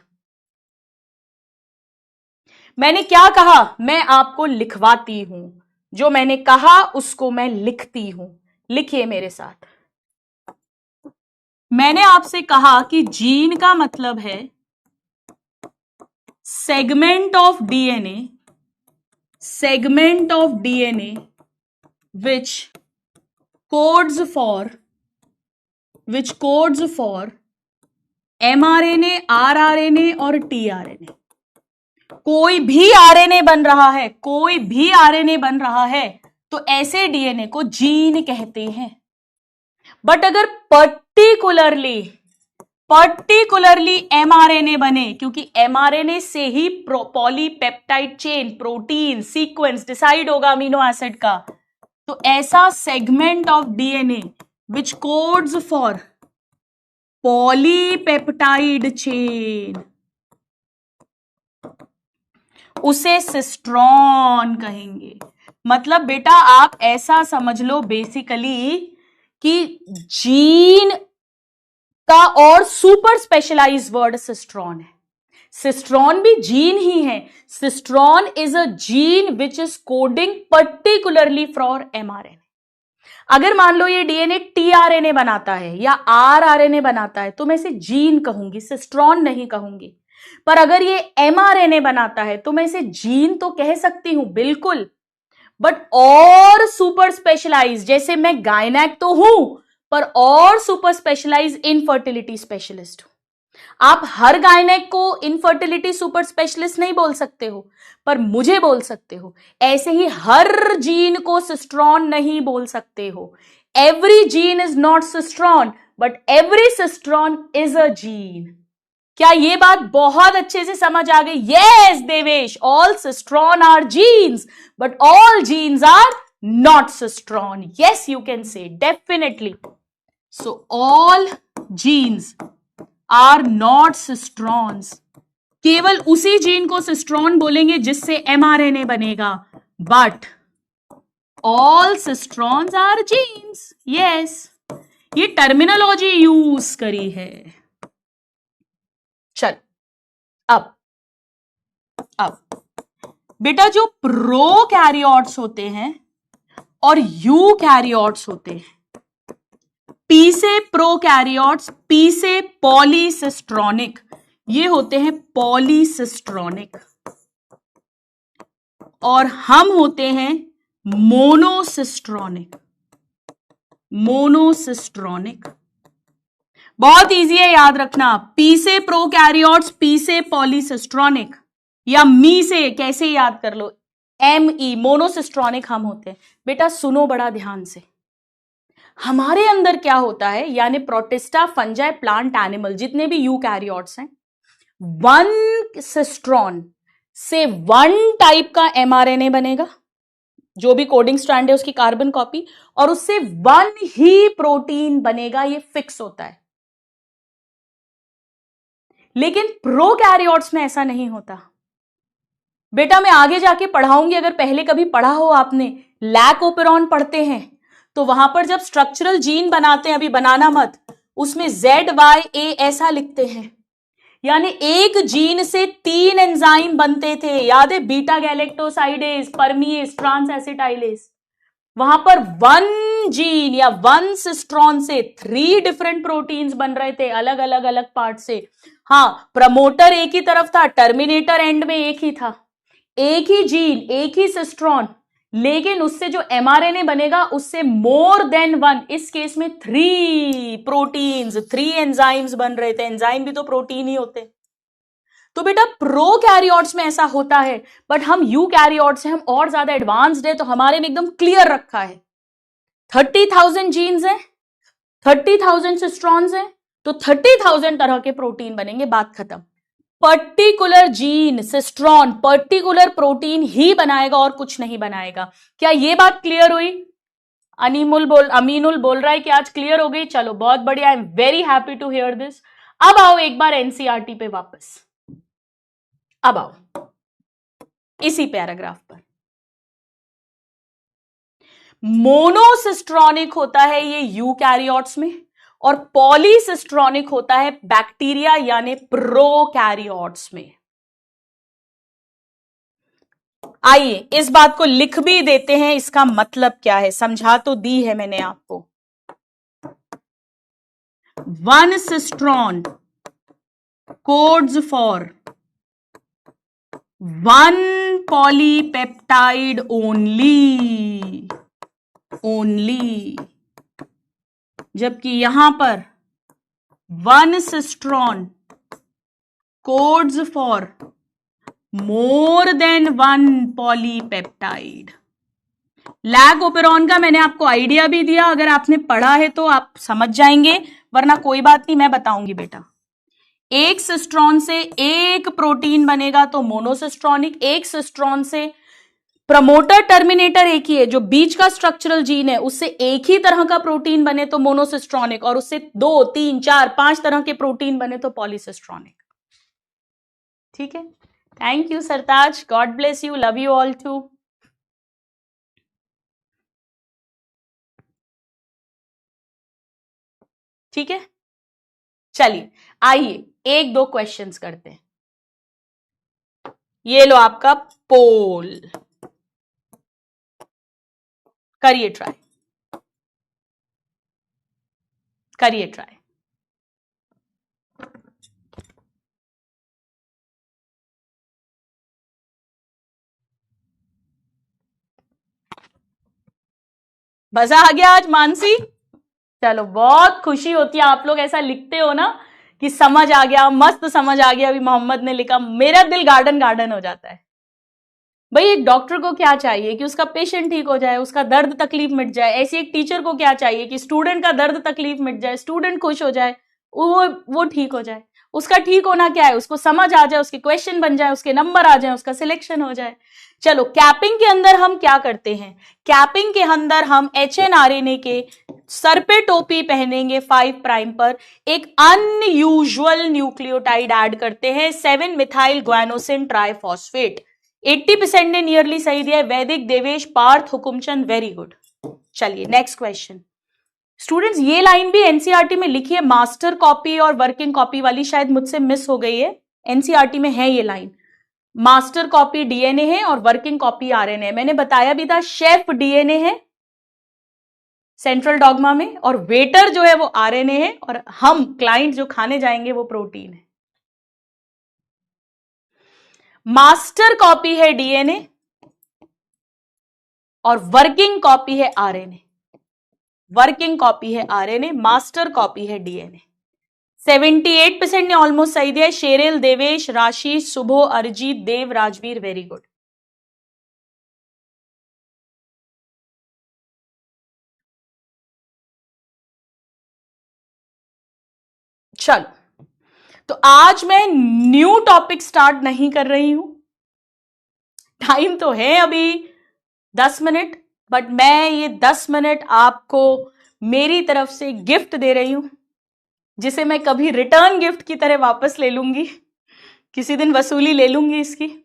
मैंने क्या कहा? मैं आपको लिखवाती हूं, जो मैंने कहा उसको मैं लिखती हूं। लिखिए मेरे साथ। मैंने आपसे कहा कि जीन का मतलब है segment of DNA, segment of DNA which codes for mRNA, rRNA और tRNA। कोई भी आरएनए बन रहा है, कोई भी आरएनए बन रहा है, तो ऐसे डीएनए को जीन कहते हैं। बट अगर पर्टिकुलरली एमआरएनए बने, क्योंकि एमआरएनए से ही polypeptide chain, protein sequence decide होगा अमीनो एसिड का, तो ऐसा segment of DNA which codes for polypeptide chain, उसे सिस्ट्रॉन कहेंगे। मतलब बेटा आप ऐसा समझ लो बेसिकली कि जीन का और सुपर स्पेशलाइज्ड वर्ड सिस्ट्रॉन है। सिस्ट्रॉन भी जीन ही है। Cistron is a gene which is coding particularly for mRNA. अगर मान लो ये डीएनए टीआरएनए बनाता है या आरआरएनए बनाता है तो मैं इसे जीन कहूंगी, सिस्ट्रॉन नहीं कहूंगी। पर अगर ये एमआरएनए बनाता है तो मैं इसे जीन तो कह सकती हूं, बिल्कुल। बट और सुपर स्पेशलाइज, जैसे मैं गायनेक तो हूं पर और सुपर स्पेशलाइज इनफर्टिलिटी स्पेशलिस्ट हूं। आप हर गायनेक को इनफर्टिलिटी सुपर स्पेशलिस्ट नहीं बोल सकते हो, पर मुझे बोल सकते हो। ऐसे ही हर जीन को सिस्ट्रॉन नहीं बोल सकते हो। Every gene is not cistron, but every cistron is a gene. क्या ये बात बहुत अच्छे से समझ आ गई? Yes Devesh, all cistron are genes, but all genes are not cistron. Yes, you can say definitely. So all genes are not cistrons. केवल उसी जीन को सिस्ट्रॉन बोलेंगे जिससे एमआरएनए बनेगा, but all cistrons are genes. Yes, ये टर्मिनोलॉजी यूज करी है। चल, अब बेटा जो प्रो कैरियोट्स होते हैं और यू कैरियोट्स होते हैं, पी से प्रोकैरियोट्स, पी से पॉलीसिस्ट्रॉनिक, ये होते हैं पॉलीसिस्ट्रॉनिक, और हम होते हैं मोनोसिस्ट्रॉनिक। मोनोसिस्ट्रॉनिक बहुत इजी है याद रखना। पी से प्रोकैरियोट्स, पी से पॉलीसिस्ट्रॉनिक, या मी से कैसे याद कर लो, ME, मोनोसिस्ट्रॉनिक हम होते हैं। बेटा सुनो बड़ा ध्यान से, हमारे अंदर क्या होता है, यानी प्रोटिस्टा, फंजाई, प्लांट, एनिमल, जितने भी यूकैरियोट्स हैं, वन सिस्ट्रॉन से वन टाइप का एमआरएनए बनेगा, जो भी कोडिंग स्ट्रैंड है उसकी कार्बन कॉपी, और उससे वन ही प्रोटीन बनेगा। ये फिक्स होता है। लेकिन प्रोकैरियोट्स में ऐसा नहीं होता। बेटा मैं आगे जाके पढ़ाऊंगी, अगर पहले कभी पढ़ा हो आपने, लैक ओपेरॉन पढ़ते हैं, तो वहां पर जब स्ट्रक्चरल जीन बनाते हैं, अभी बनाना मत, उसमें ZYA ऐसा लिखते हैं, यानी एक जीन से 3 एंजाइम बनते थे। याद है, beta galactosidase, permease, trans acetylase. वहां पर वन जीन या वन सिस्ट्रॉन से 3 डिफरेंट प्रोटीन्स बन रहे थे, अलग अलग अलग पार्ट से। हाँ, प्रमोटर एक ही तरफ था, टर्मिनेटर एंड में एक ही था, एक ही जीन, एक ही सिस्ट्रॉन, लेकिन उससे जो एमआरएनए बनेगा उससे मोर देन वन, इस केस में 3 प्रोटीन्स, 3 एंजाइम्स बन रहे थे। एंजाइम भी तो प्रोटीन ही होते। तो बेटा प्रोकैरियोट्स में ऐसा होता है, बट हम यूकैरियोट्स हैं, हम और ज्यादा एडवांस्ड है, तो हमारे में एकदम क्लियर रखा है। 30,000 जीन्स हैं, 30,000 सिस्ट्रॉन्स हैं, तो 30,000 तरह के प्रोटीन बनेंगे, बात खत्म। Particular gene, cistron, particular protein ही बनाएगा और कुछ नहीं बनाएगा। क्या ये बात क्लियर हुई? अमीनुल बोल रहा है कि आज क्लियर हो गई। चलो बहुत बढ़िया, I am very happy to hear this. अब आओ एक बार एनसीईआरटी पे वापस, अब आओ इसी पैराग्राफ पर। मोनोसिस्ट्रॉनिक होता है ये यूकैरियोट्स में, और पॉलीसिस्ट्रॉनिक होता है बैक्टीरिया यानी प्रोकैरियोट्स में। आइए इस बात को लिख भी देते हैं, इसका मतलब क्या है, समझा तो दी है मैंने आपको। One cistron codes for one polypeptide only, जबकि यहां पर one cistron codes for more than one polypeptide. Lag operon का मैंने आपको आइडिया भी दिया, अगर आपने पढ़ा है तो आप समझ जाएंगे, वरना कोई बात नहीं, मैं बताऊंगी बेटा। एक सिस्ट्रॉन से एक प्रोटीन बनेगा तो मोनोसिस्ट्रॉनिक, एक सिस्ट्रॉन से प्रमोटर टर्मिनेटर एक ही है, जो बीच का स्ट्रक्चरल जीन है, उससे एक ही तरह का प्रोटीन बने तो मोनोसिस्ट्रॉनिक, और उससे 2, 3, 4, 5 तरह के प्रोटीन बने तो पॉलीसिस्ट्रॉनिक। ठीक है, thank you Sartaj, God bless you, love you all too. ठीक है, चलिए आइए 1-2 क्वेश्चंस करते हैं। ये लो आपका पोल, करिए ट्राई, करिए ट्राई। मजा आ गया आज मानसी? चलो बहुत खुशी होती है, आप लोग ऐसा लिखते हो ना कि समझ आ गया, मस्त समझ आ गया, अभी मोहम्मद ने लिखा, मेरा दिल गार्डन गार्डन हो जाता है। भाई एक डॉक्टर को क्या चाहिए कि उसका पेशेंट ठीक हो जाए, उसका दर्द तकलीफ मिट जाए। ऐसे एक टीचर को क्या चाहिए कि स्टूडेंट का दर्द तकलीफ मिट जाए, स्टूडेंट खुश हो जाए, वो ठीक हो जाए। उसका ठीक होना क्या है, उसको समझ आ जाए, उसके क्वेश्चन बन जाए, उसके नंबर आ जाए, उसका सिलेक्शन हो जाए। चलो कैपिंग के अंदर हम क्या करते हैं, कैपिंग के अंदर हम HNRNA के सर पे टोपी पहनेंगे 5 प्राइम पर एक अनयूजुअल न्यूक्लियोटाइड ऐड करते हैं 7 मिथाइल ग्वानोसिन ट्राइफॉस्फेट। 80% ने नियरली सही दिया है। वैदिक, देवेश, पार्थ, हुकुमचंद, वेरी गुड। चलिए नेक्स्ट क्वेश्चन। स्टूडेंट्स ये लाइन भी एनसीईआरटी में लिखी है, मास्टर कॉपी और वर्किंग कॉपी वाली, शायद मुझसे मिस हो गई है। एनसीईआरटी में है ये लाइन, मास्टर कॉपी डीएनए है और वर्किंग कॉपी आरएनए। मैंने बताया भी था, शेफ डीएनए है सेंट्रल डॉगमा में, और वेटर जो है वो आरएनए है, और हम क्लाइंट जो खाने जाएंगे वो प्रोटीन है। मास्टर कॉपी है डीएनए और वर्किंग कॉपी है आरएनए। वर्किंग कॉपी है आरएनए, मास्टर कॉपी है डीएनए। 78% ने ऑलमोस्ट सही दिया है। शेरेल, देवेश, राशि, सुबो, अरिजीत, देव, राजवीर, वेरी गुड। चलो तो आज मैं न्यू टॉपिक स्टार्ट नहीं कर रही हूं, टाइम तो है अभी 10 मिनट, बट मैं ये 10 मिनट आपको मेरी तरफ से गिफ्ट दे रही हूं, जिसे मैं कभी रिटर्न गिफ्ट की तरह वापस ले लूंगी, किसी दिन वसूली ले लूंगी इसकी।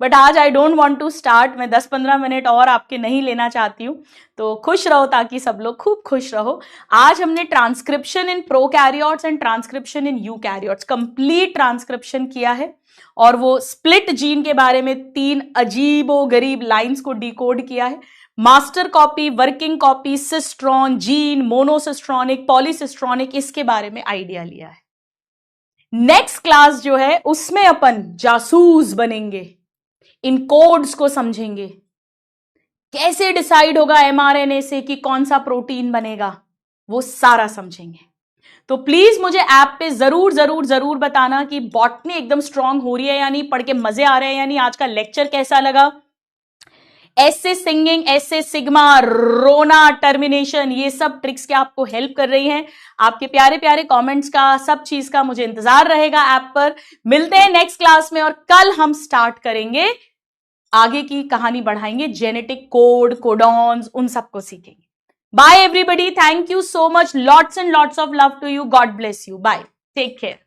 बट आज I don't want to start. मैं 10-15 मिनट और आपके नहीं लेना चाहती हूं, तो खुश रहो ताकि सब लोग खूब खुश रहो। आज हमने transcription in prokaryotes and transcription in eukaryotes complete transcription किया है, और वो स्प्लिट जीन के बारे में 3 अजीबो गरीब लाइंस को डिकोड किया है। Master copy, working copy, cistron, gene, monocistronic, polycistronic, इसके बारे में आइडिया लिया है। नेक्स्ट क्लास जो है उसमें अपन जासूस बनेंगे, इन कोड्स को समझेंगे, कैसे डिसाइड होगा एमआरएनए से कि कौन सा प्रोटीन बनेगा, वो सारा समझेंगे। तो प्लीज मुझे ऐप पे जरूर जरूर जरूर बताना कि बॉटनी एकदम स्ट्रांग हो रही है या नहीं, पढ़ के मजे आ रहे हैं या नहीं, आज का लेक्चर कैसा लगा। ऐसे सिंगिंग, ऐसे सिग्मा, रोना, टर्मिनेशन, ये सब ट्रिक्स क्या आपको हेल्प कर रही हैं। आपके प्यारे प्यारे कमेंट्स का, सब चीज का मुझे इंतजार रहेगा ऐप पर। मिलते हैं नेक्स्ट क्लास में, और कल हम स्टार्ट करेंगे, आगे की कहानी बढ़ाएंगे, जेनेटिक कोड, कोडॉन्स, उन सबको सीखेंगे। Bye everybody, thank you so much, lots and lots of love to you, God bless you, bye, take care.